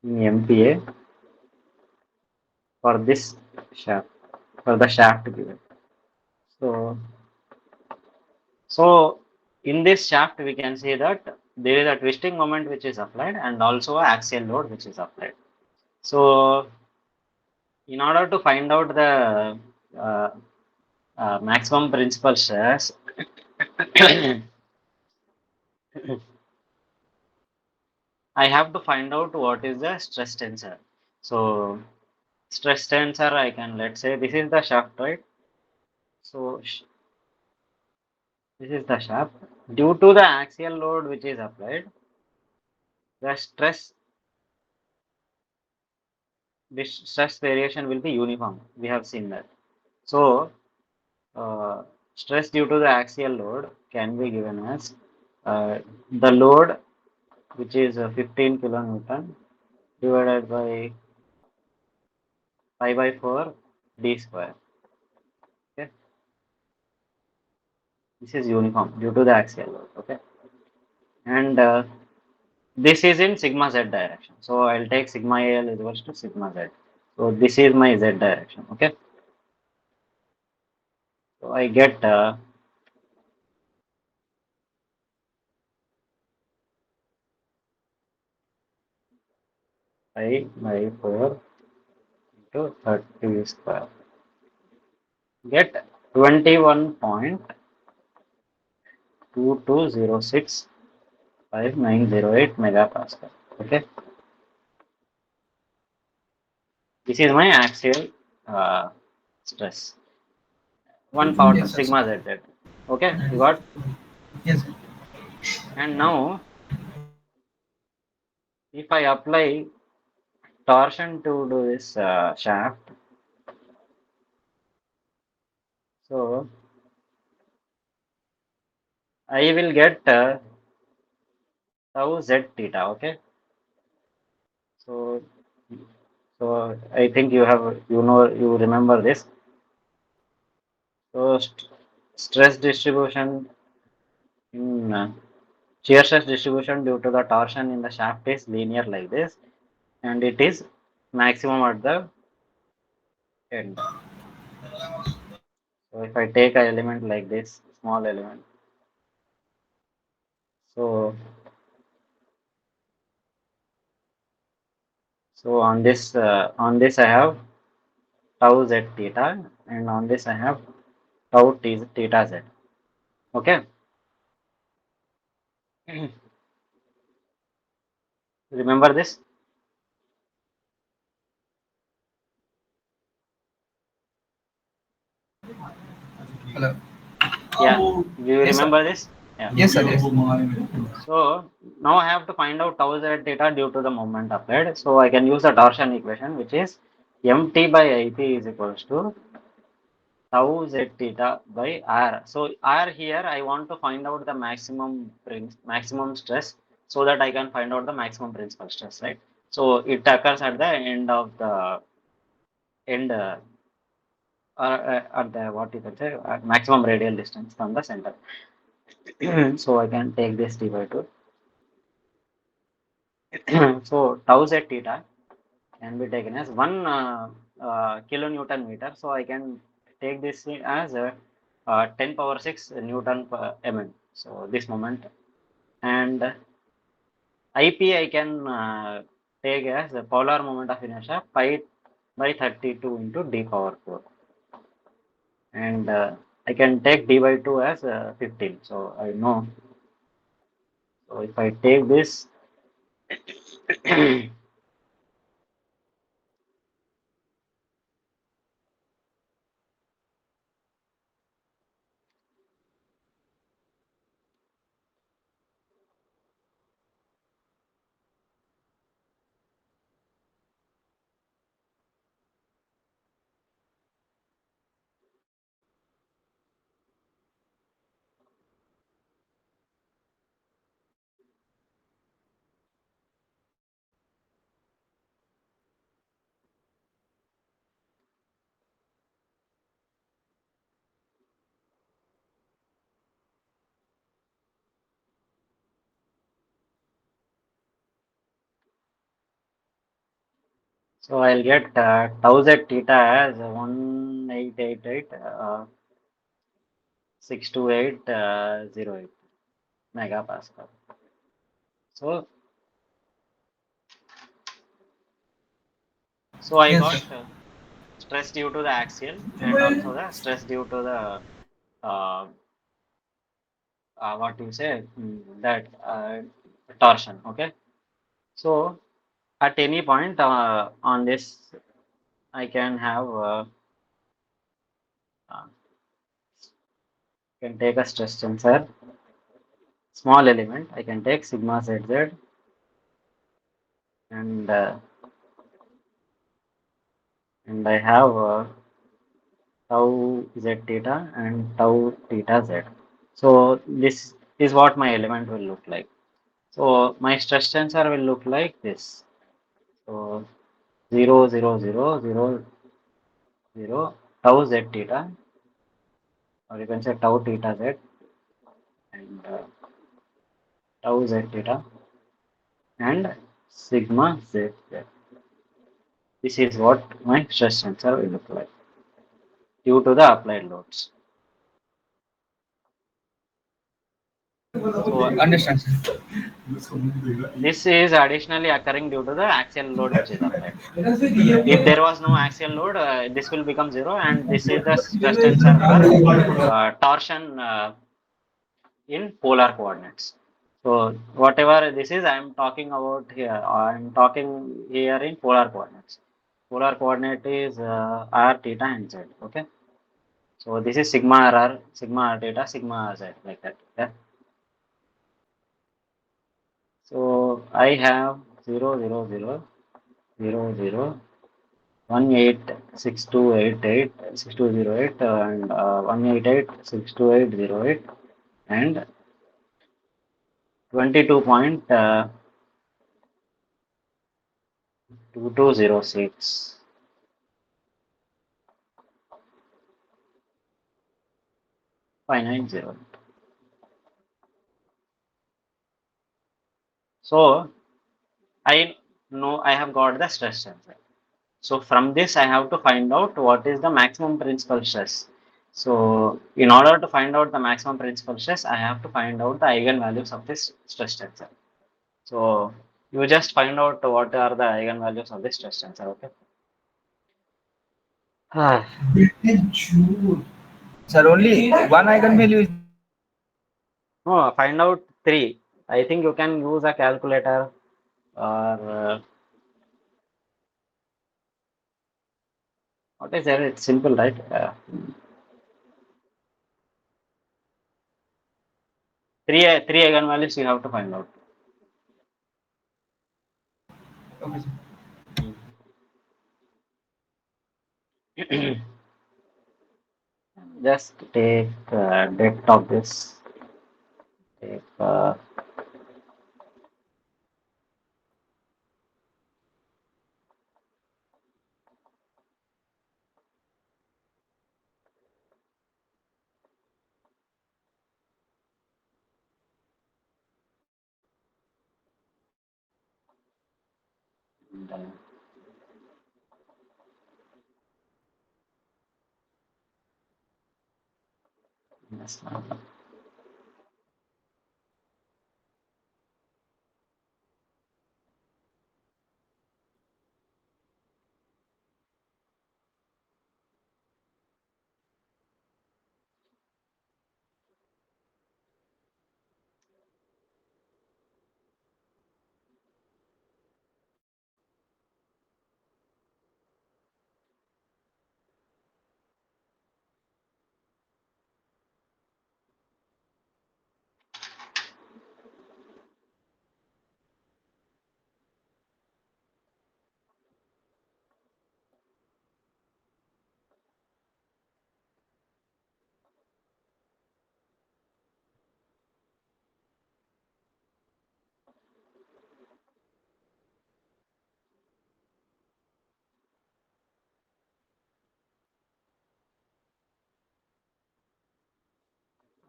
in MPA for this shaft, for the shaft given. So, so in this shaft we can see that there is a twisting moment which is applied and also a axial load which is applied. So in order to find out the uh, maximum principal stress, I have to find out what is the stress tensor. So stress tensor, I can, let's say this is the shaft, right? So this is the shaft. Due to the axial load which is applied, the stress variation will be uniform. We have seen that. So uh, stress due to the axial load can be given as the load which is 15 kilonewton divided by pi by 4 d square. Okay, this is uniform due to the axial load. Okay, and this is in sigma z direction. So I'll take sigma L is equals to sigma z. So this is my z direction. Okay, so I get pi by 4 into 30 square. Get 21.22065 megapascal. Okay, this is my axial uh, stress. One part Yes, sir. sigma z. Okay, you got. Yes, sir. And now if I apply torsion to do this shaft, so I will get tau z theta. Okay, so I think you have, you remember this. So stress distribution in shear stress distribution due to the torsion in the shaft is linear like this, and it is maximum at the end. So if I take an element like this, small element, so on this I have tau z theta, and on this I have tau theta z. Okay, remember this? Hello. Yeah, do you Yes, sir. remember this? Yeah. Yes, sir. Yes. So now I have to find out tau z theta due to the moment applied. So I can use the torsion equation, which is mt by ip is equals to tau z theta by r. So r here I want to find out the maximum stress so that I can find out the maximum principal stress, right? So it occurs at the end of the end at the, what you can say, at maximum radial distance from the center. So I can take this d by 2. So tau z theta can be taken as 1 kilonewton meter. So I can take this as a 10 power 6 newton per mm. So this moment, and IP I can take as the polar moment of inertia pi by 32 into d power 4, and I can take d by 2 as 15. So I know. So if I take this, So I'll get tau z theta as 1888 62808 megapascal. So I Yes, sir. got stress due to the axial and also the stress due to the what you say that torsion. Okay. So at any point on this, I can have can take a stress tensor, small element. I can take sigma zz and I have tau z theta and tau theta z. So this is what my element will look like. So my stress tensor will look like this. So 0 0 0 0 0 tau z theta, or you can say tau theta z and tau z theta and sigma z z. This is what my stress tensor will look like due to the applied loads. So Understand, sir. this is additionally occurring due to the axial load which is applied. If there was no axial load, this will become zero, and this is the stress tensor for torsion in polar coordinates. So whatever this is, I am talking about here. I am talking here in polar coordinates. Polar coordinate is r, theta, and z. Okay. So this is sigma r, sigma r theta, sigma r z, like that. Yeah. So I have 0 0 0 0 0 18628862088 and 188620808 and 22.2206 590. So I know I have got the stress tensor. So from this I have to find out what is the maximum principal stress. So in order to find out the maximum principal stress, I have to find out the eigenvalues of this stress tensor. So you just find out what are the eigenvalues of this stress tensor. Okay. Sir, only one eigenvalue is there. No, find out three. I think you can use a calculator or what is there? It's simple, right? Three eigenvalues you have to find out. Okay, sir. Just take depth of this. Take and, yes,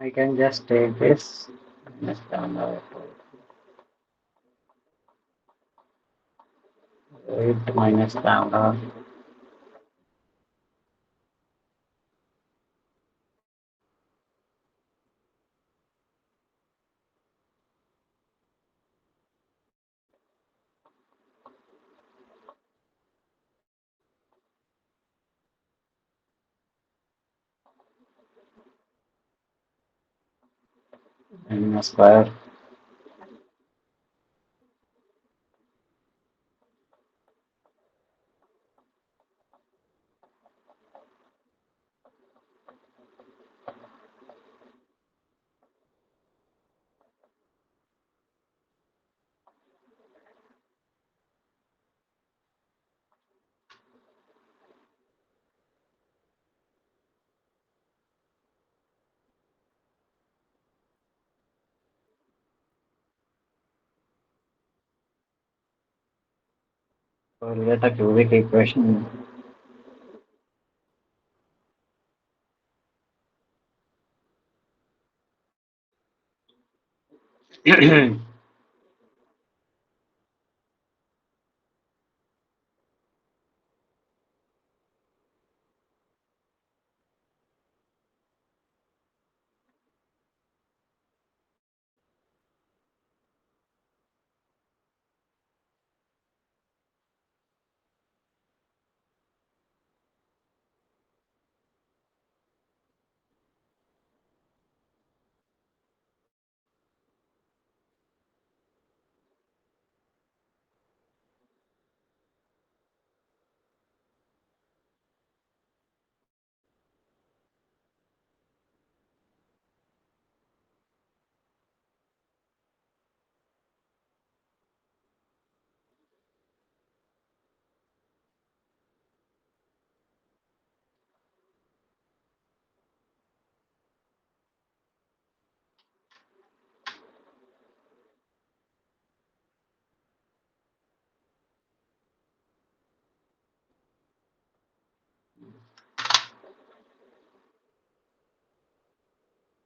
I can just take this. Just down the 8 minus lambda n square. So we'll get a cubic equation.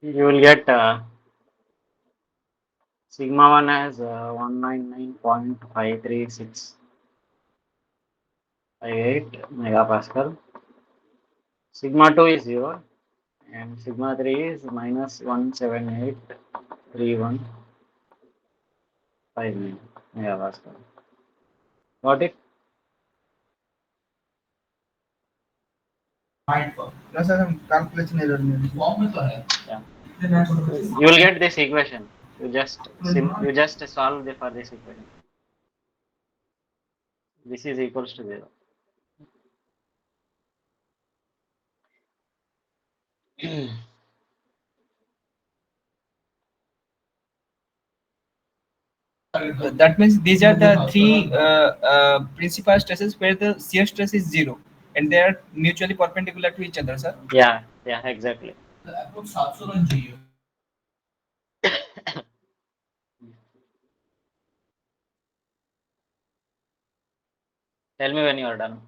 You will get sigma 1 as 199.53658 megapascal. Sigma 2 is 0 and sigma 3 is minus 1783159 megapascal. Got it? No, sir, some calculation error maybe. Yeah. You will get this equation. You just solve for this equation. This is equals to 0. That means these are the three principal stresses where the shear stress is zero and they are mutually perpendicular to each other, sir. Yeah, yeah, exactly. Tell me when you are done.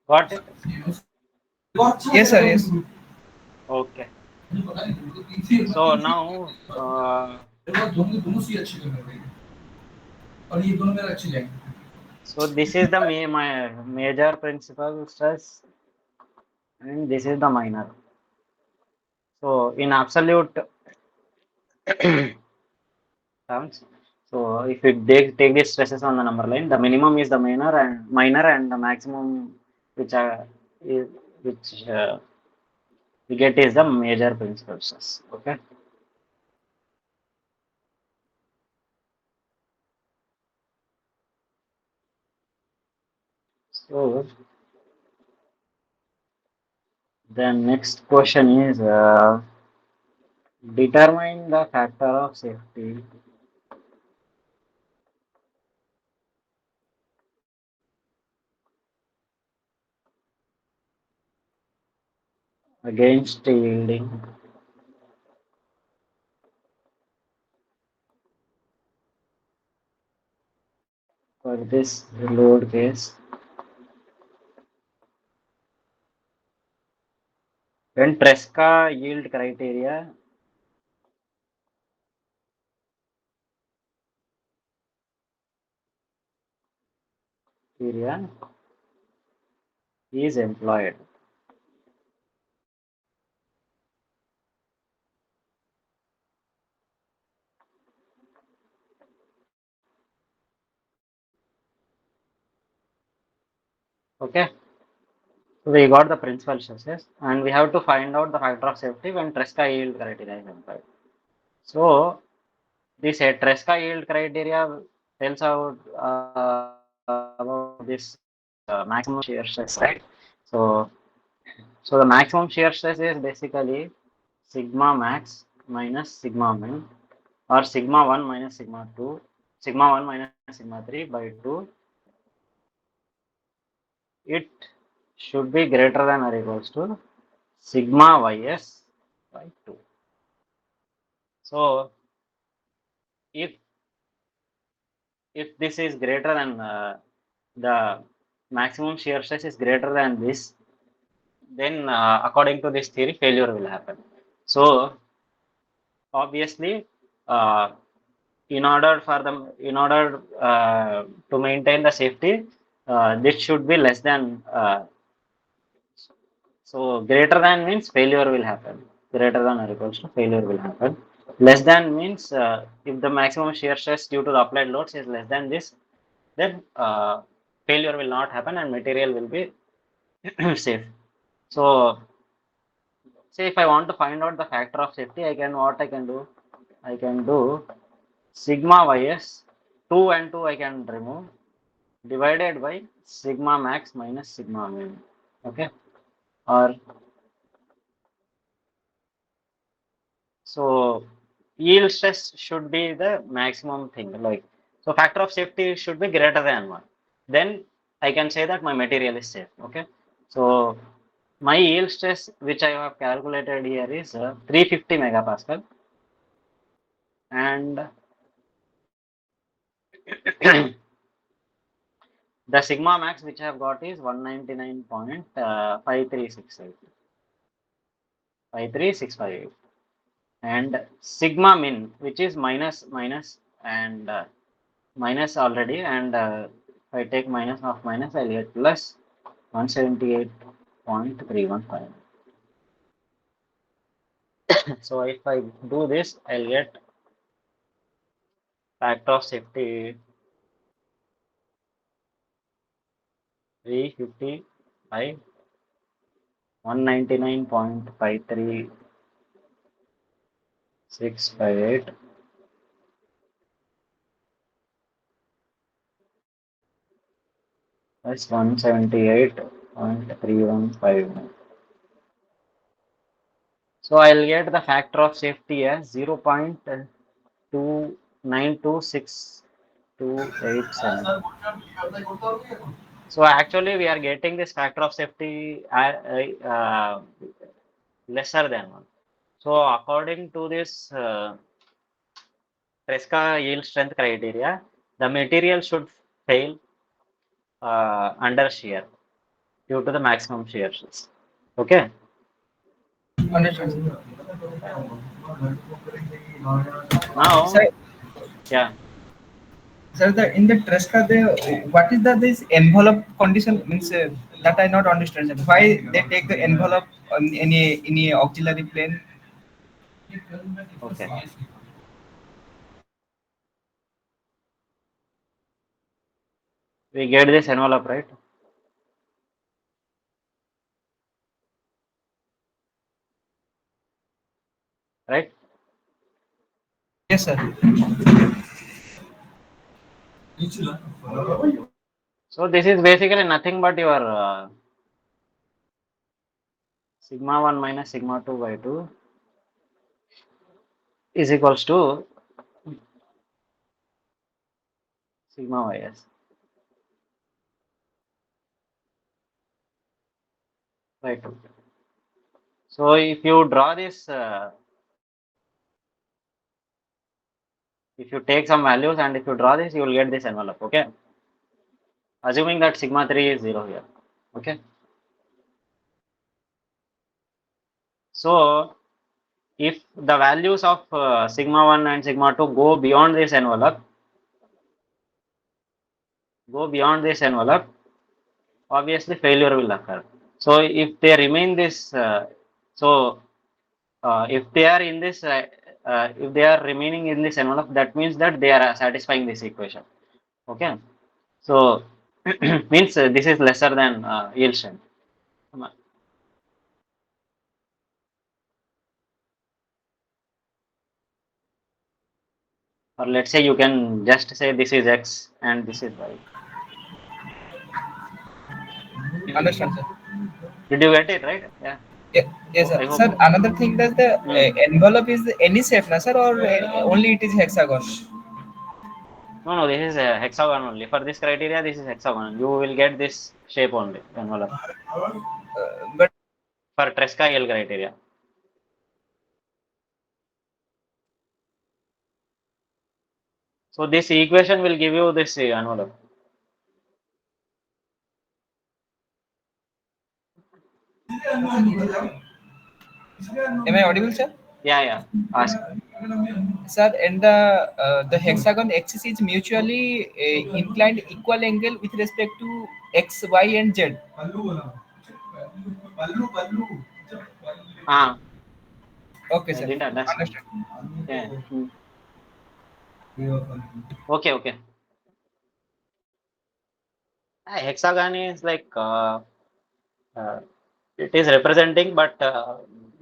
Got it? Yes, sir. Yes. Okay. So now, so this is the my major principal stress, and this is the minor. So in absolute terms, so if we take these stresses on the number line, the minimum is the minor and the maximum which is, which we get is the major principal stress. Okay. So the next question is determine the factor of safety against yielding for this load case. When Tresca yield criteria is employed. Okay, so we got the principal stresses and we have to find out the factor of safety when Tresca yield criteria is employed. So this Tresca yield criteria tells out about this maximum shear stress, right? So so the maximum shear stress is basically sigma max minus sigma min, or sigma 1 minus sigma 2, sigma 1 minus sigma 3 by 2. It should be greater than or equals to sigma ys by 2. So if this is greater than the maximum shear stress is greater than this, then according to this theory, failure will happen. So obviously, uh, in order to maintain the safety, this should be less than. So greater than means failure will happen. Greater than or equals to failure will happen. Less than means if the maximum shear stress due to the applied loads is less than this, then failure will not happen and material will be safe. So say if I want to find out the factor of safety, what I can do? I can do sigma ys, 2 and 2 I can remove, divided by sigma max minus sigma min. Okay, or so yield stress should be the maximum thing. Like, so factor of safety should be greater than 1. Then I can say that my material is safe. Okay, so my yield stress which I have calculated here is 350 megapascal, and the sigma max which I have got is 199.5368, 53658, and sigma min which is minus and minus already, and if I take minus of minus, I'll get plus 178.315. So if I do this, I'll get factor of safety 350 by 199.53658 plus 178.315. So I'll get the factor of safety as 0.292628. So actually, we are getting this factor of safety lesser than 1. So according to this Tresca yield strength criteria, the material should fail under shear due to the maximum shear stress. Okay. Understand, Now, sir. yeah. Sir, in the Tresca, what is the this envelope condition means that I not understand, sir. Why they take the envelope on any auxiliary plane? Okay. We get this envelope, right? Right. Yes, sir. So this is basically nothing but your sigma 1 minus sigma 2 by 2 is equals to sigma ys by 2. So if you draw this, if you take some values and if you draw this, you will get this envelope. Okay. Assuming that sigma 3 is 0 here. Okay. So if the values of sigma 1 and sigma 2 go beyond this envelope, obviously failure will occur. So if they remain this, so if they are in this, if they are remaining in this envelope, that means that they are satisfying this equation. Okay. So means this is lesser than yield strength. Or let's say you can just say this is x and this is y. Understand, sir. Did you get it right? Yeah. Yes, sir. I Sir, hope. another thing that the Hmm. envelope is any shape, na sir, or only it is hexagon? No, no, this is a hexagon only. For this criteria, this is hexagon. You will get this shape only, envelope. But For Tresca Hill criteria. So this equation will give you this envelope. am I audible, sir? Yeah, yeah. Ask. Sir, and the hexagon axis is mutually inclined equal angle with respect to x, y, and z. Ah, Okay, I sir. didn't understand. Understand. Yeah. Hmm. Okay, okay. Hexagon is like uh, it is representing, but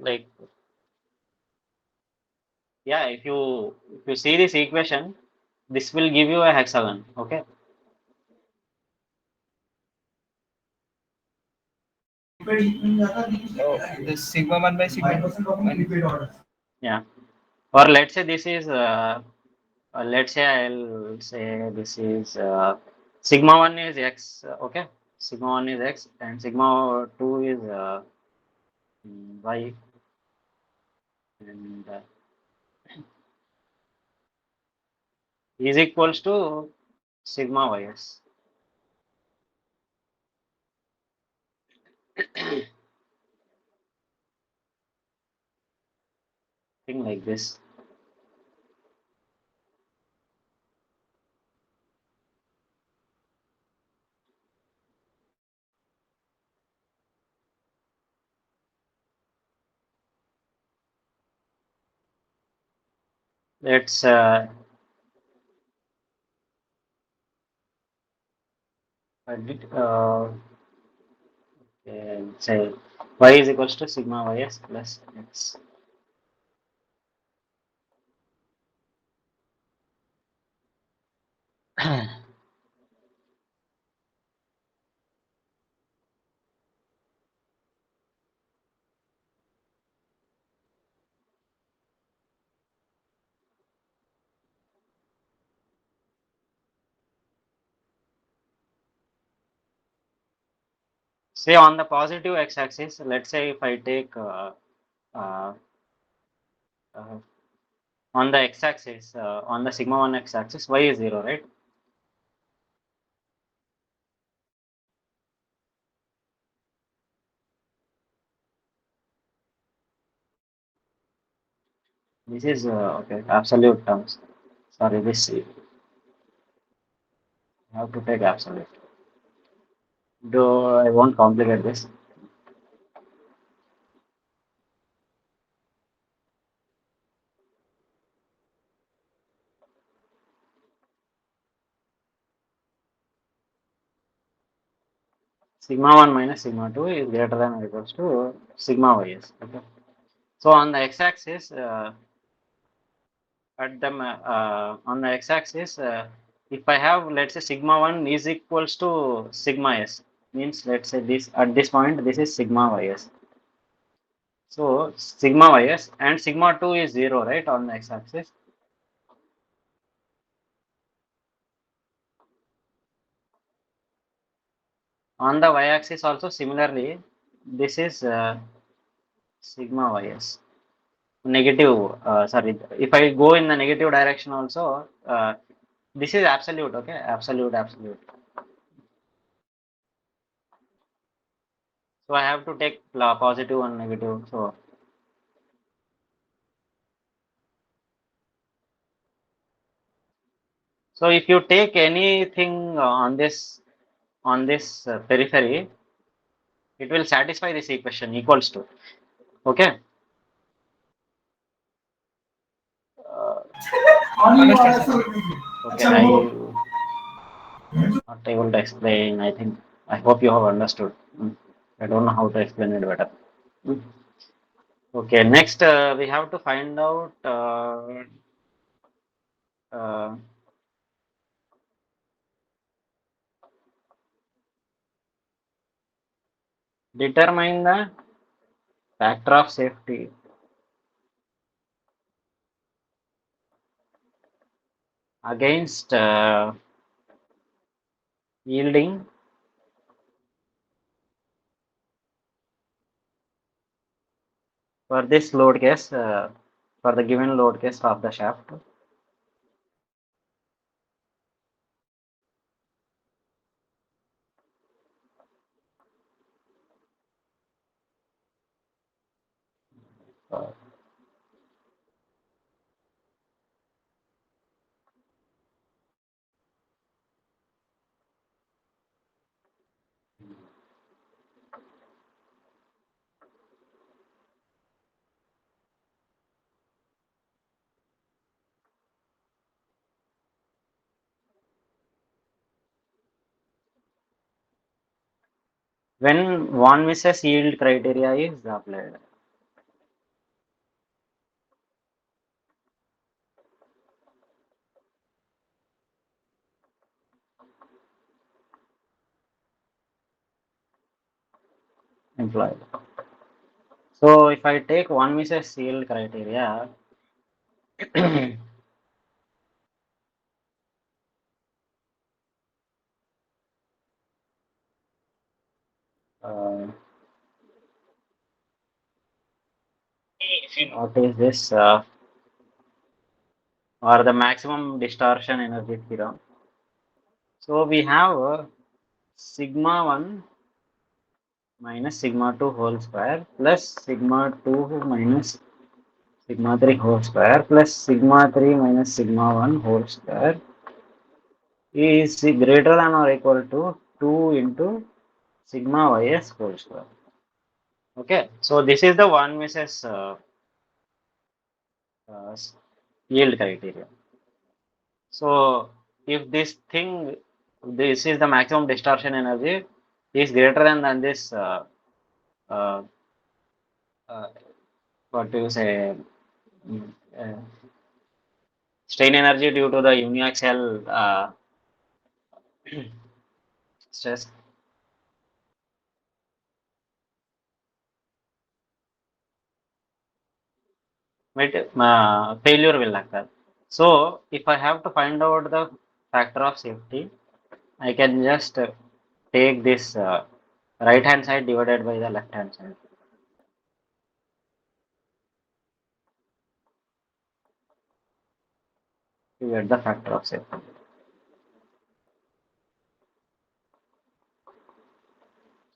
like yeah, if you see this equation, this will give you a hexagon. Okay. Oh, the sigma 1 by sigma 2. Yeah. Or let's say this is let's say I'll say this is sigma 1 is x. Okay. Sigma 1 is x and sigma 2 is y, and is equals to sigma ys. Thing like this. Let's say y is equals to sigma ys plus x. Say on the positive x-axis, let's say if I take uh, uh, on the x-axis, on the sigma 1 x-axis, y is 0, right? This is okay, absolute terms. Sorry, this you have to take absolute. Though I won't complicate this. Sigma 1 minus sigma 2 is greater than or equals to sigma ys. Okay. So on the x-axis, on the x-axis, if I have, let's say, sigma 1 is equals to sigma s, means let's say this at this point this is sigma ys. So sigma ys and sigma 2 is 0, right, on the x-axis. On the y-axis also similarly, this is sigma ys. Negative, sorry, if I go in the negative direction also, this is absolute, okay, absolute. So I have to take positive and negative. So if you take anything on this periphery, it will satisfy this equation equals to, okay. Uh, Understand, sir. okay, I not able to explain. I think I hope you have understood. I don't know how to explain it better. Mm. Okay, next we have to find out uh, determine the factor of safety against yielding for this load case, for the given load case of the shaft. Uh, when one misses yield criteria is applied. Employed. So if I take one misses yield criteria, uh, what is this? Or the maximum distortion energy theorem. So we have sigma 1 minus sigma 2 whole square plus sigma 2 minus sigma 3 whole square plus sigma 3 minus sigma 1 whole square is greater than or equal to 2 into sigma ys whole square. Okay, so this is the one misses uh, yield criteria. So if this thing, this is the maximum distortion energy, is greater than this, uh, uh, what do you say, mm, uh, strain energy due to the uniaxial stress. Wait, failure will occur. So if I have to find out the factor of safety, I can just take this right hand side divided by the left hand side to get the factor of safety.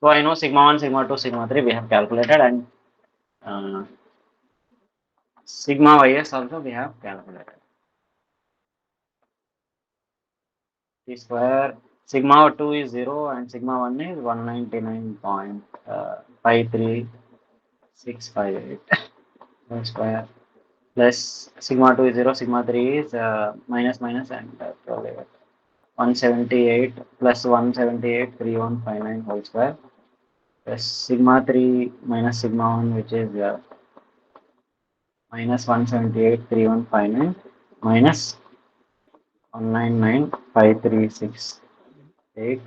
So I know sigma 1, sigma 2, sigma 3 we have calculated, and uh, Sigma ys also we have calculated. T square sigma 2 is 0 and sigma 1 is 199.53658 whole square plus sigma 2 is 0, sigma 3 is minus minus and 178 plus 178 3159 whole square plus sigma 3 minus sigma 1 which is minus 178 3159 minus 199.53658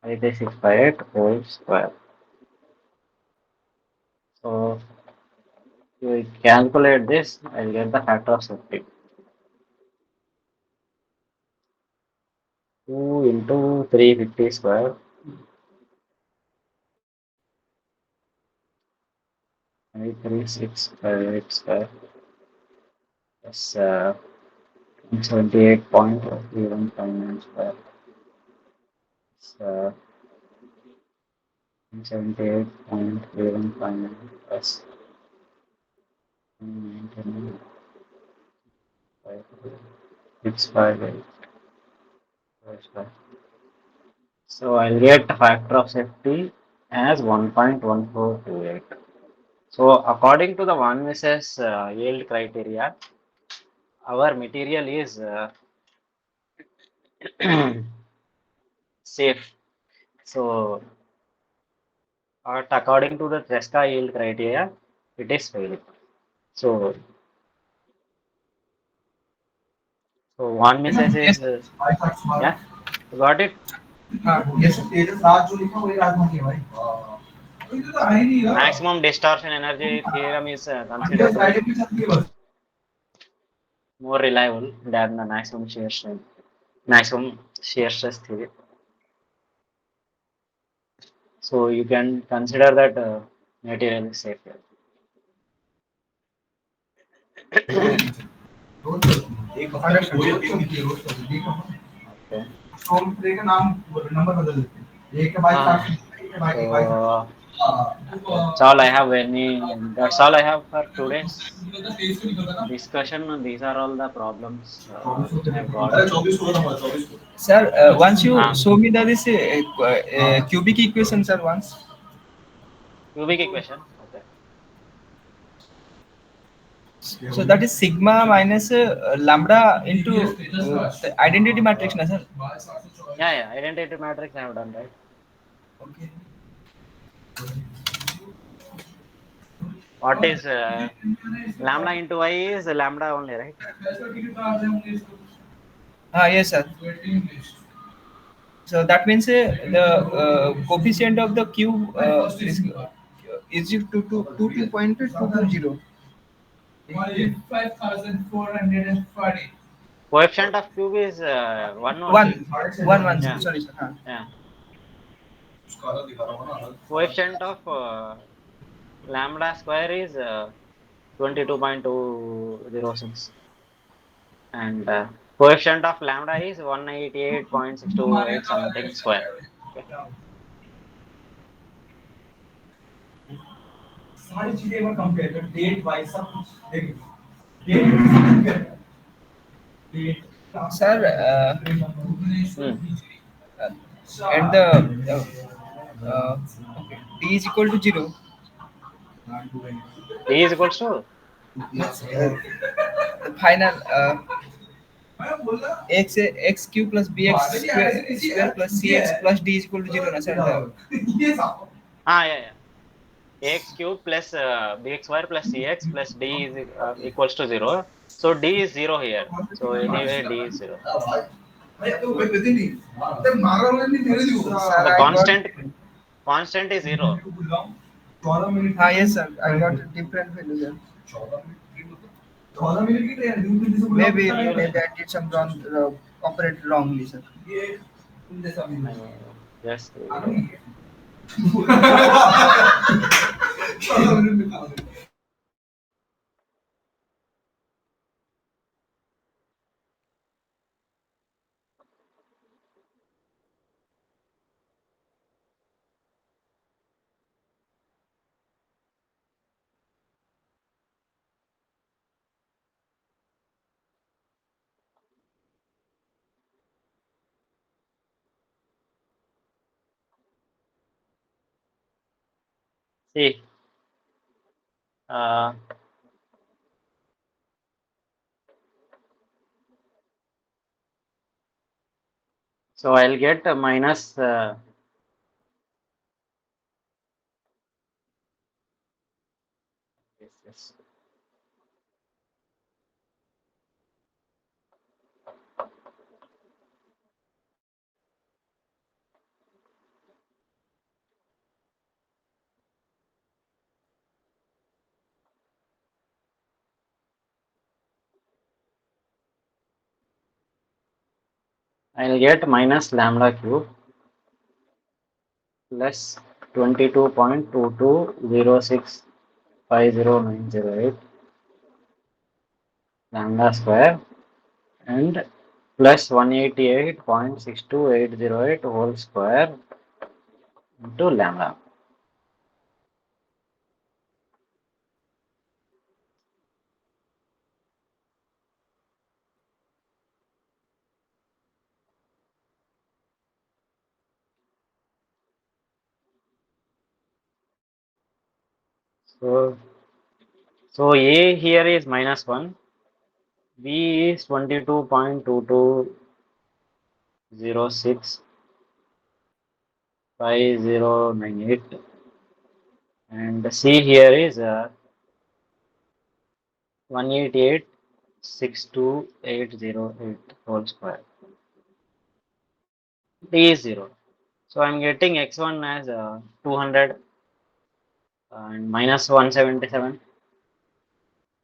53658 whole square. So if you calculate this, I'll get the factor of safety. 2 into 350 square 53658 square plus 178.3159 square plus 178.3159 plus 658 square. So I'll get the factor of safety as 1.1428. So according to the one misses yield criteria, our material is safe. So according to the Tresca yield criteria, it is failed. So one misses Yes. is yeah, you got it. Yes, sir. Maximum distortion energy theorem is considered to be more reliable than the maximum shear stress theory. So you can consider that material is safe. Okay. Ah, so that's all I have. That's all I have for today's discussion. These are all the problems which I have got. Sir, once you Ah, show me that this cubic equation, sir, once. cubic equation. Okay. So that is sigma minus lambda into the identity matrix, na sir? Yeah, yeah. Identity matrix I have done, right. Okay. What is lambda into y is lambda only, right? Yes, sir. So that means the coefficient of the cube is 2.220. Coefficient of cube is one only. One, one, one. Yeah, Sorry, sir. yeah. Coefficient of lambda square is 22.206 and coefficient of lambda is 188.628 something square. Okay. सारी चीजें एक बार compare कर date wise सब कुछ देख date sir, Hmm. and the okay, d is equal to 0. D is equals to The final x cube plus bx square plus cx plus d is equal to 0, na sir? yeah, yeah. Ax cube plus bx square plus cx plus d is equals to 0. So d is 0 here. So anyway d is 0. Sir, The I got. constant is 0. Yes, sir. I got a different value there. Maybe I did some wrong, operate wrongly, sir. Just See, uh, so I'll get a minus yes, yes. I'll get minus lambda cube plus 22.220650908 lambda square and plus 188.62808 whole square into lambda. So, so A here is minus 1, B is 22.22065098 and C here is 188.62808 whole square. D is 0. So I'm getting x1 as 200 and minus 177.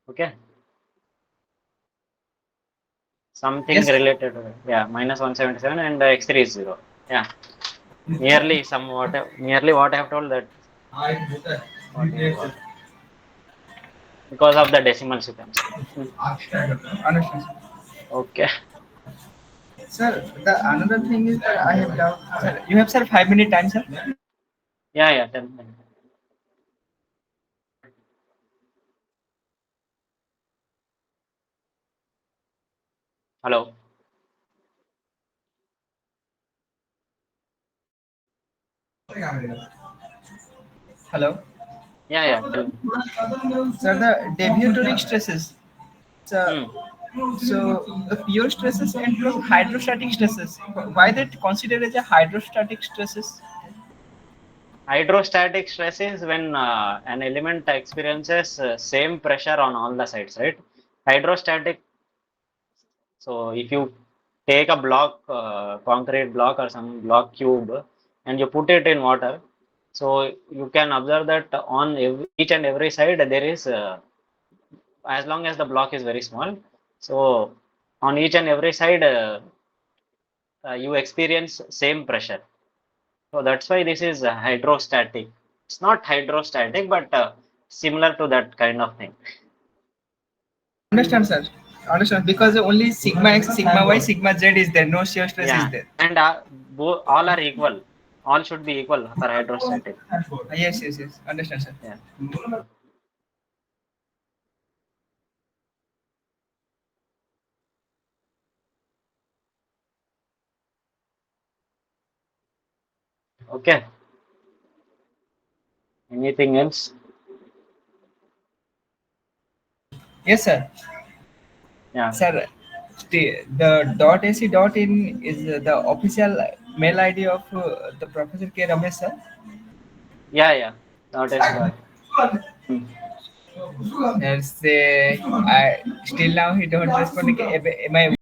Okay, something Yes, sir. related to it. Yeah, minus 177 and x3 is 0. Yeah, nearly somewhat, nearly what I have told that what you have got because of the decimals you can say. Understand, sir. Okay. Sir, the another thing is that I have doubt. Sir, you have, sir, 5 minute time, sir. Yeah, yeah. Tell me. Hello. Hello. Yeah, yeah. Tell me. Sir, the deviatoric stresses. Sir, Hmm. so the pure stresses and plus hydrostatic stresses. Why that considered as a hydrostatic stresses? Hydrostatic stress is when an element experiences same pressure on all the sides, right? Hydrostatic. So if you take a block, concrete block or some block cube, and you put it in water, so you can observe that on each and every side there is, as long as the block is very small, so on each and every side you experience same pressure. So that's why this is hydrostatic. It's not hydrostatic, but similar to that kind of thing. Understand, sir. Understand because only sigma x, sigma y, sigma z is there. No shear stress is Yeah, there. and all are equal. All should be equal for hydrostatic. Yes, yes, yes. Understand, sir. Yeah. Okay. Anything else? Yes, sir. Yeah. Sir, the dot AC dot in is the official mail ID of the Professor K. Ramesh, sir. Yeah, yeah. That is that. Hmm. And say, I still now he don't respond. Am I